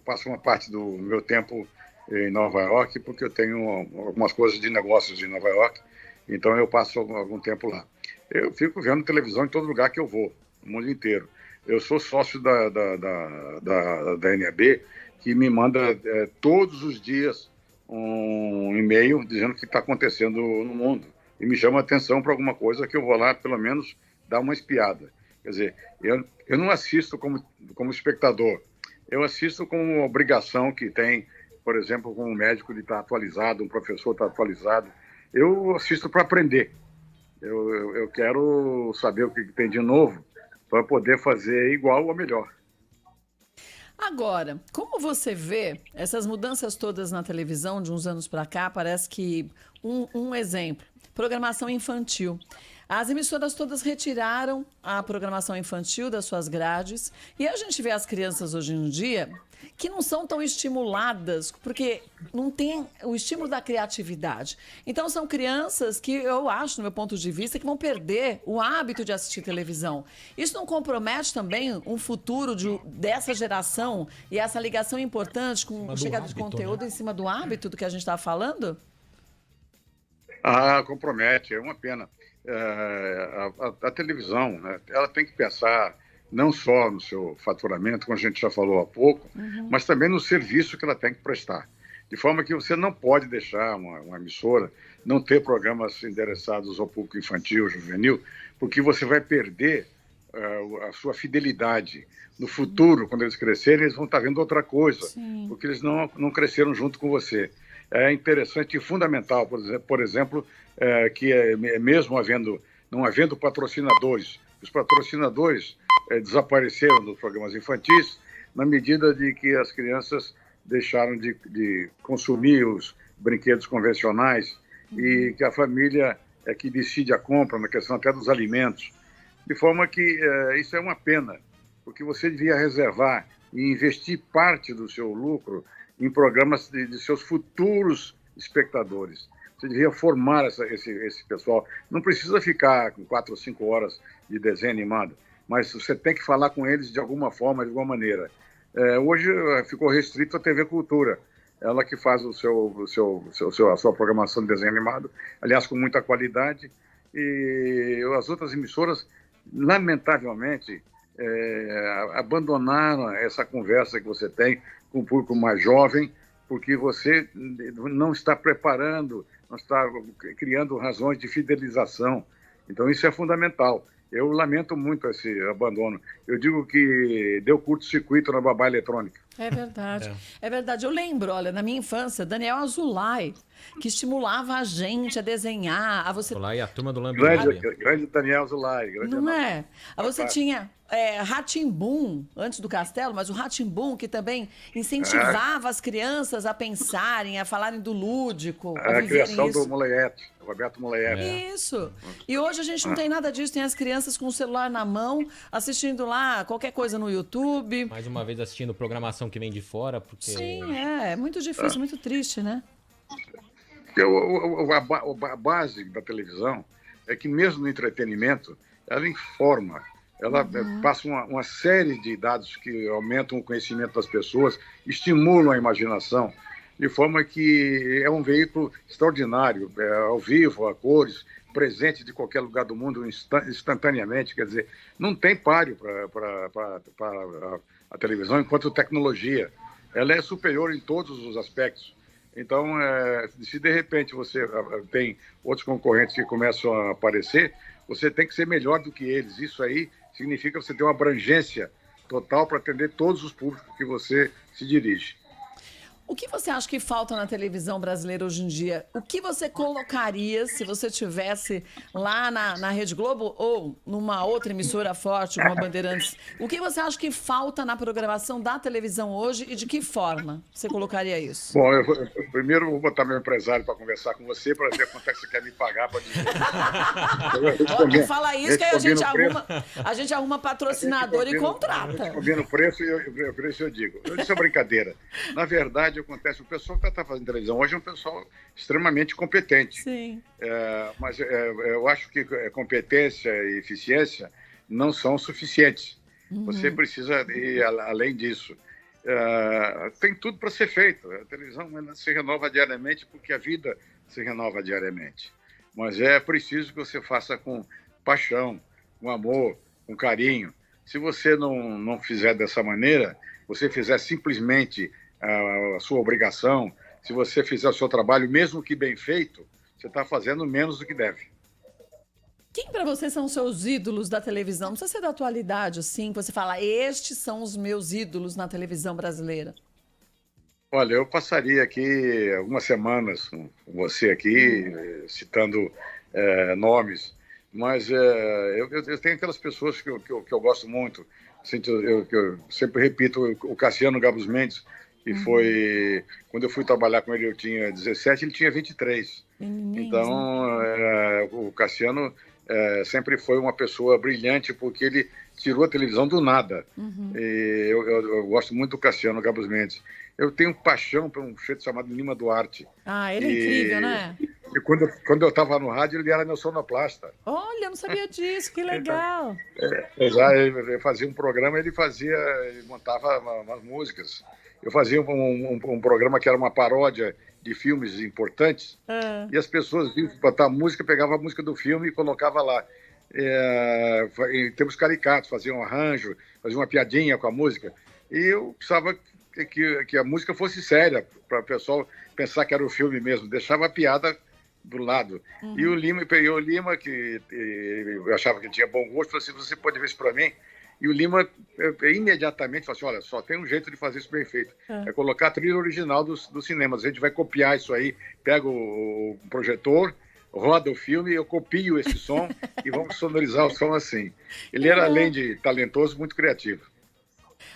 passo uma parte do meu tempo em Nova York porque eu tenho algumas coisas de negócios em Nova York, então eu passo algum tempo lá. Eu fico vendo televisão em todo lugar que eu vou, no mundo inteiro. Eu sou sócio da NAB, que me manda todos os dias um e-mail dizendo o que está acontecendo no mundo e me chama a atenção para alguma coisa que eu vou lá, pelo menos, dar uma espiada. Quer dizer, eu não assisto como espectador, eu assisto como uma obrigação que tem, por exemplo, como um médico de estar atualizado, um professor estar atualizado. Eu assisto para aprender. Eu quero saber o que tem de novo para poder fazer igual ou melhor. Agora, como você vê essas mudanças todas na televisão de uns anos para cá? Parece que um exemplo, programação infantil. As emissoras todas retiraram a programação infantil das suas grades e a gente vê as crianças hoje em dia que não são tão estimuladas, porque não tem o estímulo da criatividade. Então, são crianças que eu acho, no meu ponto de vista, que vão perder o hábito de assistir televisão. Isso não compromete também um futuro dessa geração e essa ligação importante com a chegada de conteúdo, né, em cima do hábito do que a gente está falando? Compromete, é uma pena. A televisão, né, ela tem que pensar não só no seu faturamento, como a gente já falou há pouco, mas também no serviço que ela tem que prestar. De forma que você não pode deixar uma emissora não ter programas endereçados ao público infantil, juvenil, porque você vai perder a sua fidelidade. No futuro, quando eles crescerem, eles vão estar vendo outra coisa, sim, porque eles não cresceram junto com você. É interessante e fundamental, por exemplo, que mesmo não havendo patrocinadores, os patrocinadores desapareceram dos programas infantis na medida de que as crianças deixaram de consumir os brinquedos convencionais e que a família é que decide a compra, na questão até dos alimentos. De forma que isso é uma pena, porque você devia reservar e investir parte do seu lucro em programas de seus futuros espectadores. Você devia formar esse pessoal. Não precisa ficar com 4 ou 5 horas de desenho animado, mas você tem que falar com eles de alguma forma, de alguma maneira. Hoje ficou restrito a TV Cultura, ela que faz a sua programação de desenho animado, aliás, com muita qualidade, e as outras emissoras, lamentavelmente, abandonaram essa conversa que você tem com o público mais jovem, porque você não está preparando, não está criando razões de fidelização. Então, isso é fundamental. Eu lamento muito esse abandono. Eu digo que deu curto-circuito na babá eletrônica. É verdade. É verdade. Eu lembro, olha, na minha infância, Daniel Azulay, que estimulava a gente a desenhar, a você... Azulay e a turma do Lambilábia. Grande Daniel Azulay. Não é? Você tinha Rá-Tim-Bum, antes do Castelo, mas o Rá-Tim-Bum, que também incentivava as crianças a pensarem, a falarem do lúdico, a criação isso. do Moleete, Roberto Moleete. Isso. E hoje a gente não tem nada disso, tem as crianças com o celular na mão, assistindo lá qualquer coisa no YouTube. Mais uma vez assistindo programação que vem de fora, porque... Sim, é muito difícil, muito triste, né? A base da televisão é que mesmo no entretenimento, ela informa, ela passa uma série de dados que aumentam o conhecimento das pessoas, estimulam a imaginação, de forma que é um veículo extraordinário, ao vivo, a cores, presente de qualquer lugar do mundo instantaneamente. Quer dizer, não tem páreo para a televisão enquanto tecnologia. Ela é superior em todos os aspectos. Então, se de repente você tem outros concorrentes que começam a aparecer, você tem que ser melhor do que eles. Isso aí significa você ter uma abrangência total para atender todos os públicos que você se dirige. O que você acha que falta na televisão brasileira hoje em dia? O que você colocaria se você tivesse lá na Rede Globo ou numa outra emissora forte, como a Bandeirantes? O que você acha que falta na programação da televisão hoje e de que forma você colocaria isso? Bom, primeiro vou botar meu empresário para conversar com você, para ver quanto é que você quer me pagar para dizer. Não fala isso, que aí a gente arruma patrocinador e contrata. Combina o preço e o preço eu digo. Isso é brincadeira. Na verdade, acontece, o pessoal que está fazendo televisão hoje é um pessoal extremamente competente. Sim. Mas eu acho que competência e eficiência não são suficientes. Você precisa ir além disso. Tem tudo para ser feito. A televisão se renova diariamente porque a vida se renova diariamente. Mas é preciso que você faça com paixão, com amor, com carinho. Se você não fizer dessa maneira, você fizer simplesmente a sua obrigação, se você fizer o seu trabalho, mesmo que bem feito, você está fazendo menos do que deve. Quem para você são os seus ídolos da televisão? Não precisa ser da atualidade, assim, que você fala, estes são os meus ídolos na televisão brasileira. Olha, eu passaria aqui algumas semanas com você aqui, citando nomes, mas eu tenho aquelas pessoas que eu gosto muito. Eu sempre repito, o Cassiano Gabus Mendes, que foi... Quando eu fui trabalhar com ele, eu tinha 17, ele tinha 23. Então, o Cassiano sempre foi uma pessoa brilhante, porque ele tirou a televisão do nada. E eu gosto muito do Cassiano Gabus Mendes. Eu tenho paixão por um sujeito chamado Lima Duarte. Ele é incrível, né? E quando eu estava no rádio, ele era meu sonoplasta. Olha, eu não sabia disso, que legal. Ele fazia um programa, ele montava umas músicas. Eu fazia um programa que era uma paródia de filmes importantes, e as pessoas vinham botar música, pegavam a música do filme e colocava lá. Em termos caricatos, faziam um arranjo, faziam uma piadinha com a música. E eu precisava que a música fosse séria, para o pessoal pensar que era o filme mesmo. Deixava a piada do lado. E o Lima, peguei o Lima, que eu achava que ele tinha bom gosto, falou assim, você pode ver isso para mim? E o Lima imediatamente falou assim, olha, só tem um jeito de fazer isso bem feito. É colocar a trilha original dos cinemas. A gente vai copiar isso aí, pega o projetor, roda o filme, eu copio esse som e vamos sonorizar o som assim. Ele era, além de talentoso, muito criativo.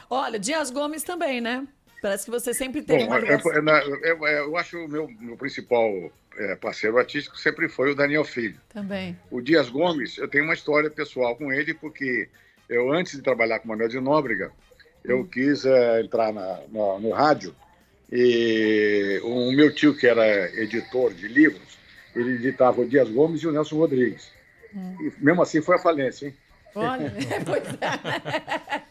Olha, Dias Gomes também, né? Parece que você sempre tem uma ligação. Eu acho o meu principal parceiro artístico sempre foi o Daniel Filho. Também. O Dias Gomes, eu tenho uma história pessoal com ele, porque eu, antes de trabalhar com o Manuel de Nóbrega, eu quis entrar no rádio, e o meu tio, que era editor de livros, ele editava o Dias Gomes e o Nelson Rodrigues. E mesmo assim foi a falência, hein? Olha, pois é.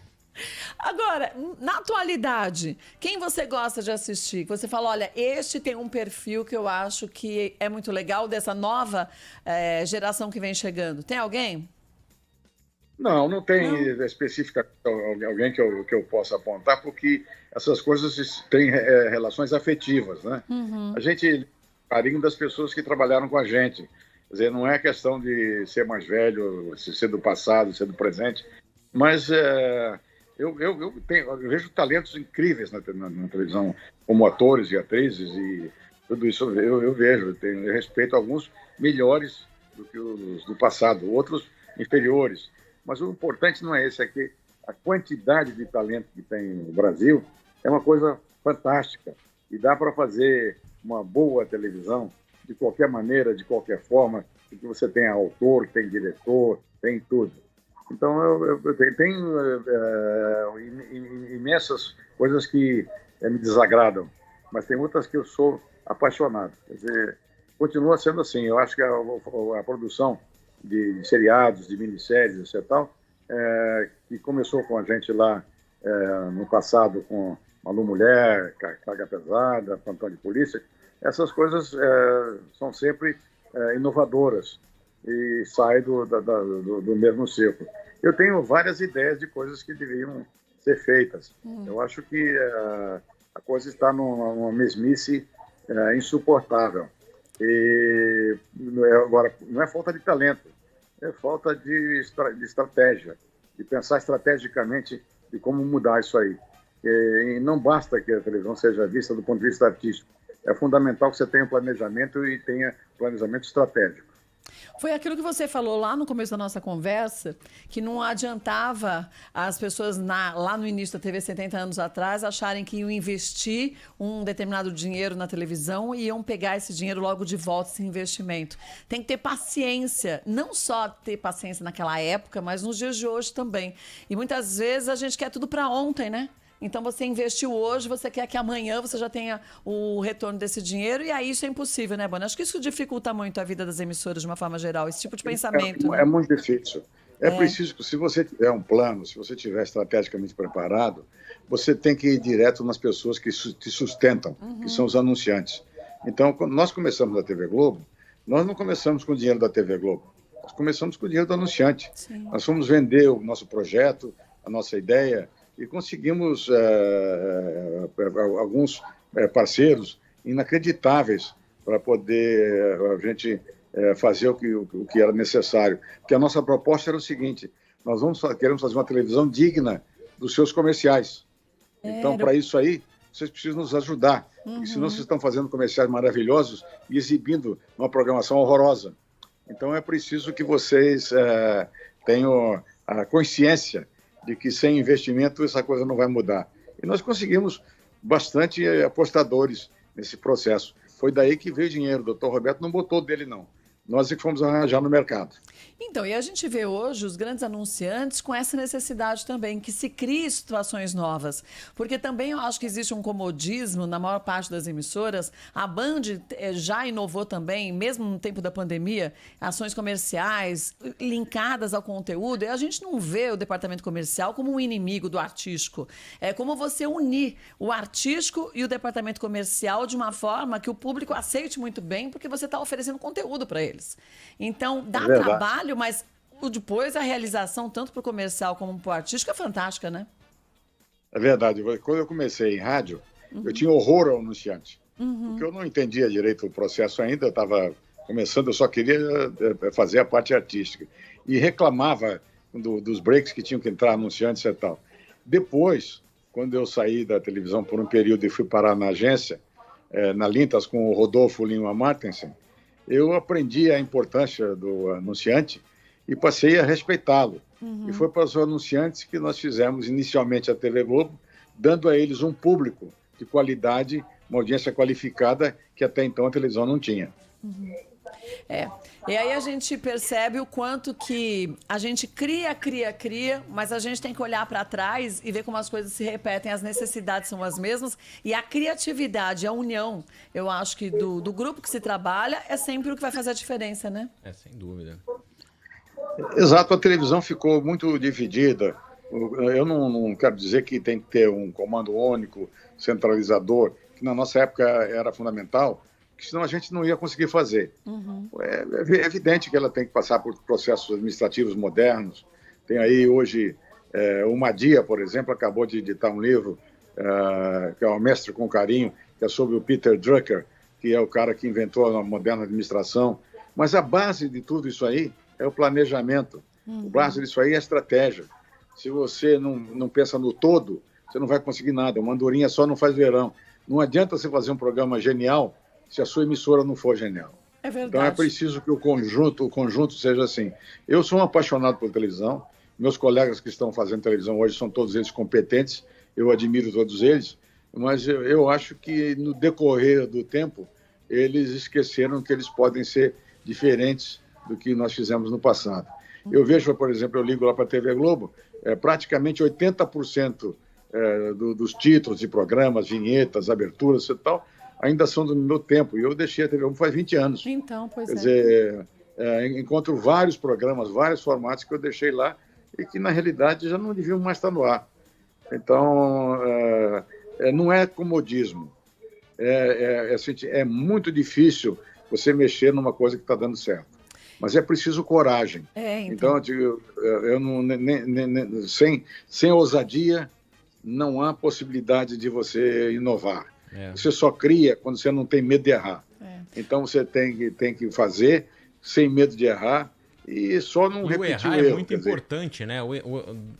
Agora, na atualidade, quem você gosta de assistir? Que você fala, olha, este tem um perfil que eu acho que é muito legal, dessa nova geração que vem chegando. Tem alguém? Não tem específica alguém que eu possa apontar, porque essas coisas têm relações afetivas, né? A gente carinho das pessoas que trabalharam com a gente. Quer dizer, não é questão de ser mais velho, ser do passado, ser do presente, mas eu vejo talentos incríveis na televisão, como atores e atrizes, e tudo isso eu vejo. Eu respeito alguns melhores do que os do passado, outros inferiores. Mas o importante não é esse, é que a quantidade de talento que tem no Brasil é uma coisa fantástica. E dá para fazer uma boa televisão de qualquer maneira, de qualquer forma, que você tem autor, tem diretor, tem tudo. Então, eu tenho imensas coisas que me desagradam, mas tem outras que eu sou apaixonado. Quer dizer, continua sendo assim. Eu acho que a produção de seriados, de minisséries, etc. Que começou com a gente lá no passado com Malu Mulher, Carga Pesada, Plantão de Polícia, essas coisas são sempre inovadoras e saem do mesmo círculo. Eu tenho várias ideias de coisas que deveriam ser feitas. Eu acho que a coisa está numa mesmice insuportável. E agora, não é falta de talento, é falta de estratégia, de pensar estrategicamente de como mudar isso aí. E não basta que a televisão seja vista do ponto de vista artístico. É fundamental que você tenha planejamento e tenha planejamento estratégico. Foi aquilo que você falou lá no começo da nossa conversa, que não adiantava as pessoas lá no início da TV, 70 anos atrás, acharem que iam investir um determinado dinheiro na televisão e iam pegar esse dinheiro logo de volta, esse investimento. Tem que ter paciência, não só ter paciência naquela época, mas nos dias de hoje também. E muitas vezes a gente quer tudo para ontem, né? Então, você investiu hoje, você quer que amanhã você já tenha o retorno desse dinheiro, e aí isso é impossível, né, Boni? Acho que isso dificulta muito a vida das emissoras de uma forma geral, esse tipo de pensamento. É muito difícil. É preciso que, se você tiver um plano, se você tiver estrategicamente preparado, você tem que ir direto nas pessoas que te sustentam, que são os anunciantes. Então, quando nós começamos na TV Globo, nós não começamos com o dinheiro da TV Globo, nós começamos com o dinheiro do anunciante. Sim. Nós fomos vender o nosso projeto, a nossa ideia, e conseguimos alguns parceiros inacreditáveis para poder a gente fazer o que era necessário. Porque a nossa proposta era o seguinte: nós queremos fazer uma televisão digna dos seus comerciais. Então, para isso aí, vocês precisam nos ajudar. E senão vocês estão fazendo comerciais maravilhosos e exibindo uma programação horrorosa. Então, é preciso que vocês tenham a consciência de que sem investimento essa coisa não vai mudar. E nós conseguimos bastante apostadores nesse processo. Foi daí que veio o dinheiro. O doutor Roberto não botou dele, não. Nós é que fomos arranjar no mercado. Então, e a gente vê hoje os grandes anunciantes com essa necessidade também, que se crie situações novas. Porque também eu acho que existe um comodismo na maior parte das emissoras. A Band já inovou também, mesmo no tempo da pandemia, ações comerciais linkadas ao conteúdo. E a gente não vê o departamento comercial como um inimigo do artístico. É como você unir o artístico e o departamento comercial de uma forma que o público aceite muito bem, porque você está oferecendo conteúdo para eles. Então, dá trabalho, mas depois a realização, tanto para o comercial como para o artístico, é fantástica, né? É verdade. Quando eu comecei em rádio, eu tinha horror ao anunciante. Porque eu não entendia direito o processo ainda, eu estava começando, eu só queria fazer a parte artística. E reclamava dos breaks que tinham que entrar anunciantes e tal. Depois, quando eu saí da televisão por um período e fui parar na agência, na Lintas, com o Rodolfo Lima Martensen, eu aprendi a importância do anunciante e passei a respeitá-lo. E foi para os anunciantes que nós fizemos inicialmente a TV Globo, dando a eles um público de qualidade, uma audiência qualificada que até então a televisão não tinha. E aí a gente percebe o quanto que a gente cria, mas a gente tem que olhar para trás e ver como as coisas se repetem, as necessidades são as mesmas, e a criatividade, a união, eu acho que do grupo que se trabalha é sempre o que vai fazer a diferença, né? Sem dúvida. Exato, a televisão ficou muito dividida. Eu não quero dizer que tem que ter um comando único, centralizador, que na nossa época era fundamental, porque senão a gente não ia conseguir fazer. É evidente que ela tem que passar por processos administrativos modernos. Tem aí hoje o Madia, por exemplo, acabou de editar um livro, que é o Mestre com Carinho, que é sobre o Peter Drucker, que é o cara que inventou a moderna administração. Mas a base de tudo isso aí é o planejamento. O base disso aí é a estratégia. Se você não pensa no todo, você não vai conseguir nada. Uma andorinha só não faz verão. Não adianta você fazer um programa genial se a sua emissora não for genial. É verdade. Então é preciso que o conjunto seja assim. Eu sou um apaixonado por televisão, meus colegas que estão fazendo televisão hoje são todos eles competentes, eu admiro todos eles, mas eu acho que no decorrer do tempo eles esqueceram que eles podem ser diferentes do que nós fizemos no passado. Eu vejo, por exemplo, eu ligo lá para a TV Globo, praticamente 80% dos títulos de programas, vinhetas, aberturas e tal, ainda são do meu tempo. E eu deixei a TV Globo faz 20 anos. Então, pois Quer dizer, encontro vários programas, vários formatos que eu deixei lá e que, na realidade, já não deviam mais estar no ar. Então, não é comodismo. É muito difícil você mexer numa coisa que está dando certo. Mas é preciso coragem. Então, sem ousadia, não há possibilidade de você inovar. Você só cria quando você não tem medo de errar. Então, você tem que fazer sem medo de errar e só não E o repetir errar o erro. é muito quer dizer, importante, né?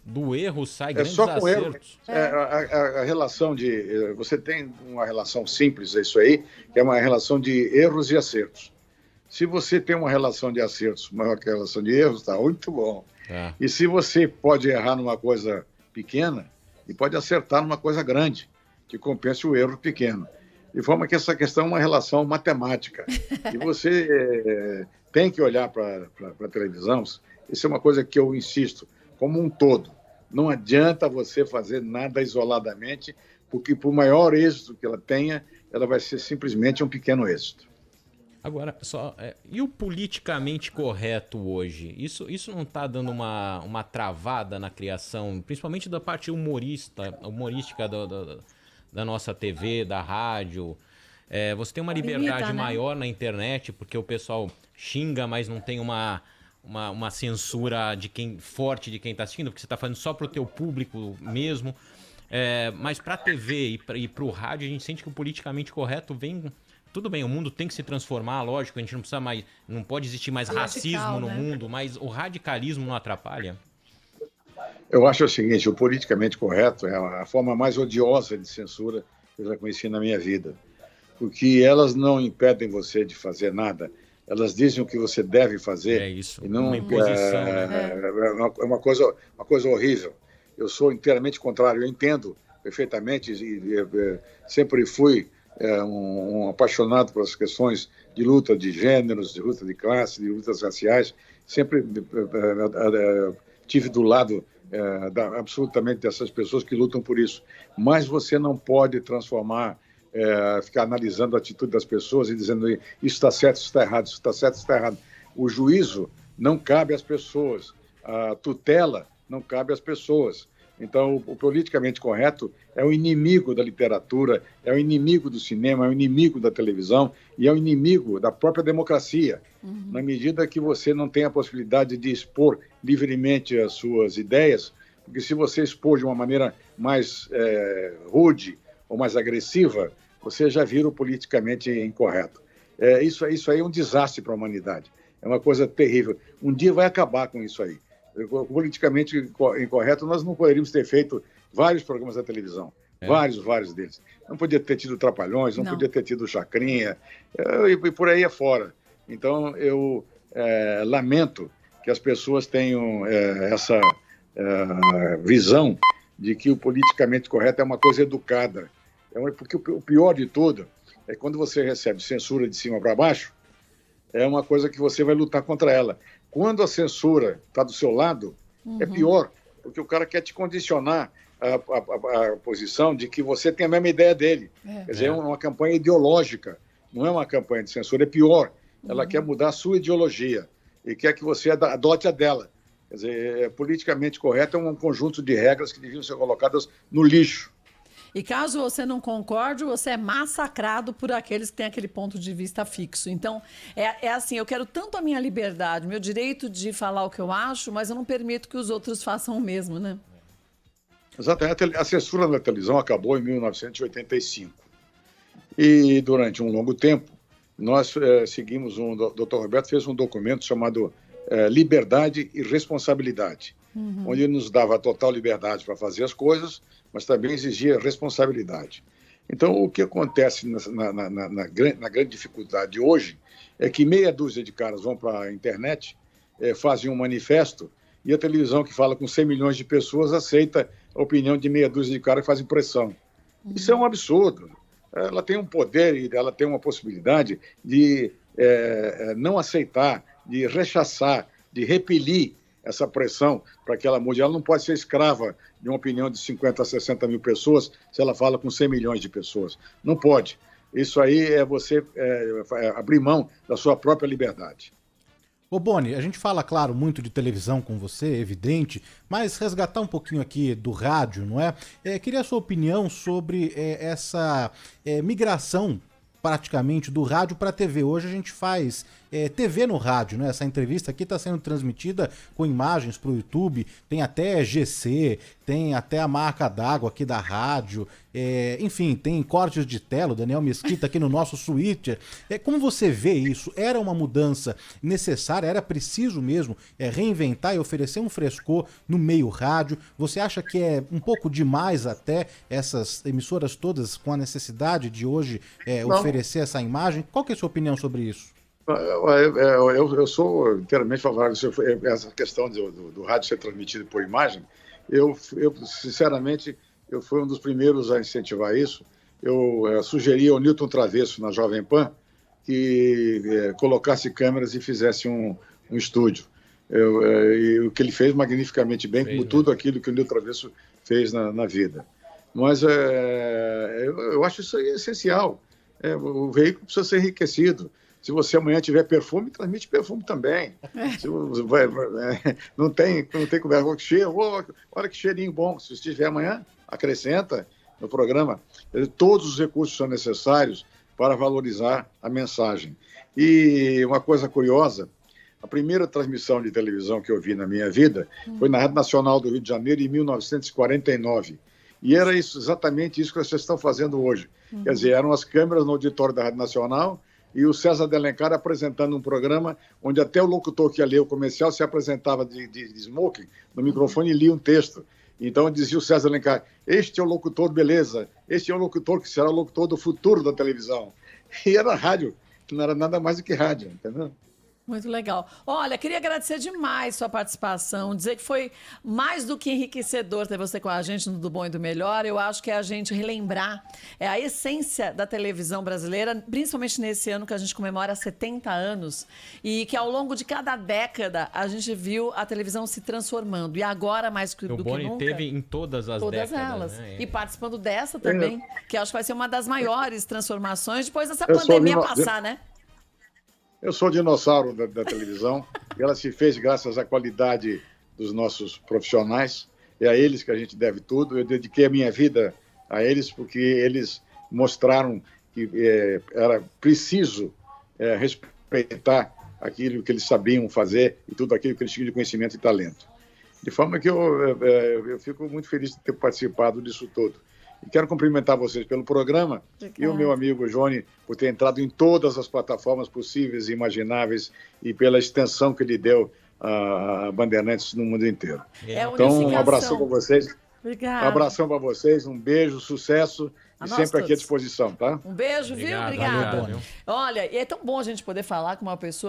Do erro sai é grandes só com erro. acertos. A relação de. Você tem uma relação simples, é isso aí, que é uma relação de erros e acertos. Se você tem uma relação de acertos maior que a relação de erros, está muito bom. É. E se você pode errar numa coisa pequena e pode acertar numa coisa grande, que compense o erro pequeno. De forma que essa questão é uma relação matemática. E você tem que olhar para a televisão, isso é uma coisa que eu insisto, como um todo. Não adianta você fazer nada isoladamente, porque por maior êxito que ela tenha, ela vai ser simplesmente um pequeno êxito. Agora, e o politicamente correto hoje? Isso não está dando uma travada na criação, principalmente da parte humorística da nossa TV, da rádio? Você tem uma liberdade Limita, né? maior na internet, porque o pessoal xinga, mas não tem uma censura forte de quem está assistindo, porque você está fazendo só para o teu público mesmo. Mas para a TV e para o rádio, a gente sente que o politicamente correto vem... Tudo bem, o mundo tem que se transformar, lógico, a gente não precisa mais, não pode existir mais racismo no mundo, mas o radicalismo não atrapalha? Eu acho o seguinte, o politicamente correto é a forma mais odiosa de censura que eu já conheci na minha vida. Porque elas não impedem você de fazer nada, elas dizem o que você deve fazer. É isso, e não, uma imposição, né? É uma coisa horrível. Eu sou inteiramente contrário, eu entendo perfeitamente e sempre fui um apaixonado pelas questões de luta de gêneros, de luta de classe, de lutas raciais. Sempre tive do lado absolutamente dessas pessoas que lutam por isso. Mas você não pode transformar, ficar analisando a atitude das pessoas e dizendo isso está certo, isso está errado, isso está certo, isso está errado. O juízo não cabe às pessoas, a tutela não cabe às pessoas. Então, o politicamente correto é o inimigo da literatura, é o inimigo do cinema, é o inimigo da televisão e é o inimigo da própria democracia. Na medida que você não tem a possibilidade de expor livremente as suas ideias, porque se você expor de uma maneira mais rude ou mais agressiva, você já vira o politicamente incorreto. Isso aí é um desastre para a humanidade. É uma coisa terrível. Um dia vai acabar com isso aí. Politicamente incorreto, nós não poderíamos ter feito vários programas da televisão. Vários deles. Não podia ter tido Trapalhões, não podia ter tido Chacrinha, e por aí afora. Então, eu lamento que as pessoas tenham essa visão de que o politicamente correto é uma coisa educada. Porque o pior de tudo é quando você recebe censura de cima para baixo, é uma coisa que você vai lutar contra ela. Quando a censura está do seu lado, é pior, porque o cara quer te condicionar a posição de que você tem a mesma ideia dele. Quer dizer, é uma campanha ideológica, não é uma campanha de censura, é pior. Ela quer mudar a sua ideologia e quer que você adote a dela. Quer dizer, politicamente correto é um conjunto de regras que deviam ser colocadas no lixo. E caso você não concorde, você é massacrado por aqueles que têm aquele ponto de vista fixo. Então, é assim, eu quero tanto a minha liberdade, meu direito de falar o que eu acho, mas eu não permito que os outros façam o mesmo, né? Exatamente. A censura na televisão acabou em 1985. E durante um longo tempo, nós seguimos, o Dr. Roberto fez um documento chamado Liberdade e Responsabilidade, onde ele nos dava total liberdade para fazer as coisas, mas também exigia responsabilidade. Então, o que acontece na grande dificuldade hoje é que meia dúzia de caras vão para a internet, fazem um manifesto, e a televisão, que fala com 100 milhões de pessoas, aceita a opinião de meia dúzia de caras que fazem pressão. Isso é um absurdo. Ela tem um poder e ela tem uma possibilidade de não aceitar, de rechaçar, de repelir essa pressão para que ela mude. Ela não pode ser escrava de uma opinião de 50 a 60 mil pessoas se ela fala com 100 milhões de pessoas. Não pode. Isso aí é você abrir mão da sua própria liberdade. Ô Boni, a gente fala, claro, muito de televisão com você, é evidente, mas resgatar um pouquinho aqui do rádio, não é? Queria a sua opinião sobre essa migração praticamente do rádio para a TV. Hoje a gente faz TV no rádio, né? Essa entrevista aqui está sendo transmitida com imagens para o YouTube, tem até GC, tem até a marca d'água aqui da rádio, enfim, tem cortes de tela, o Daniel Mesquita aqui no nosso Switcher. Como você vê isso? Era uma mudança necessária? Era preciso mesmo reinventar e oferecer um frescor no meio rádio? Você acha que é um pouco demais até essas emissoras todas com a necessidade de hoje oferecer essa imagem? Qual que é a sua opinião sobre isso? Eu sou inteiramente favorável a essa questão do rádio ser transmitido por imagem. Eu sinceramente, eu fui um dos primeiros a incentivar isso. Eu sugeri ao Newton Travesso, na Jovem Pan, que colocasse câmeras e fizesse um estúdio. E o que ele fez magnificamente bem, como tudo aquilo que o Newton Travesso fez na vida. Mas eu acho isso aí essencial. O veículo precisa ser enriquecido. Se você amanhã tiver perfume, transmite perfume também. Não tem conversa. Olha que cheirinho bom. Se estiver amanhã, acrescenta no programa. Todos os recursos são necessários para valorizar a mensagem. E uma coisa curiosa, a primeira transmissão de televisão que eu vi na minha vida foi na Rádio Nacional do Rio de Janeiro, em 1949. E era exatamente isso que vocês estão fazendo hoje. Quer dizer, eram as câmeras no auditório da Rádio Nacional e o César de Alencar apresentando um programa onde até o locutor que ia ler o comercial se apresentava de smoking no microfone e lia um texto. Então dizia o César de Alencar: este é o locutor, beleza, este é o locutor que será o locutor do futuro da televisão. E era rádio, que não era nada mais do que rádio, entendeu? Muito legal. Olha, queria agradecer demais sua participação, dizer que foi mais do que enriquecedor ter você com a gente no Do Bom e do Melhor. Eu acho que é a gente relembrar a essência da televisão brasileira, principalmente nesse ano que a gente comemora 70 anos, e que ao longo de cada década a gente viu a televisão se transformando. E agora, mais do que nunca... O Boni teve em todas as décadas. Todas elas. Né? E participando dessa também, que acho que vai ser uma das maiores transformações depois dessa pandemia passar, né? Eu sou dinossauro da televisão e ela se fez graças à qualidade dos nossos profissionais. É a eles que a gente deve tudo. Eu dediquei a minha vida a eles porque eles mostraram que era preciso respeitar aquilo que eles sabiam fazer e tudo aquilo que eles tinham de conhecimento e talento. De forma que eu fico muito feliz de ter participado disso tudo. E quero cumprimentar vocês pelo programa e o meu amigo Johnny por ter entrado em todas as plataformas possíveis e imagináveis e pela extensão que ele deu a Bandeirantes no mundo inteiro. Então, um abração para vocês. Obrigada. Um abração para vocês, um beijo, sucesso e sempre aqui à disposição, tá? Um beijo, viu? Obrigada. Obrigado. Olha, e é tão bom a gente poder falar com uma pessoa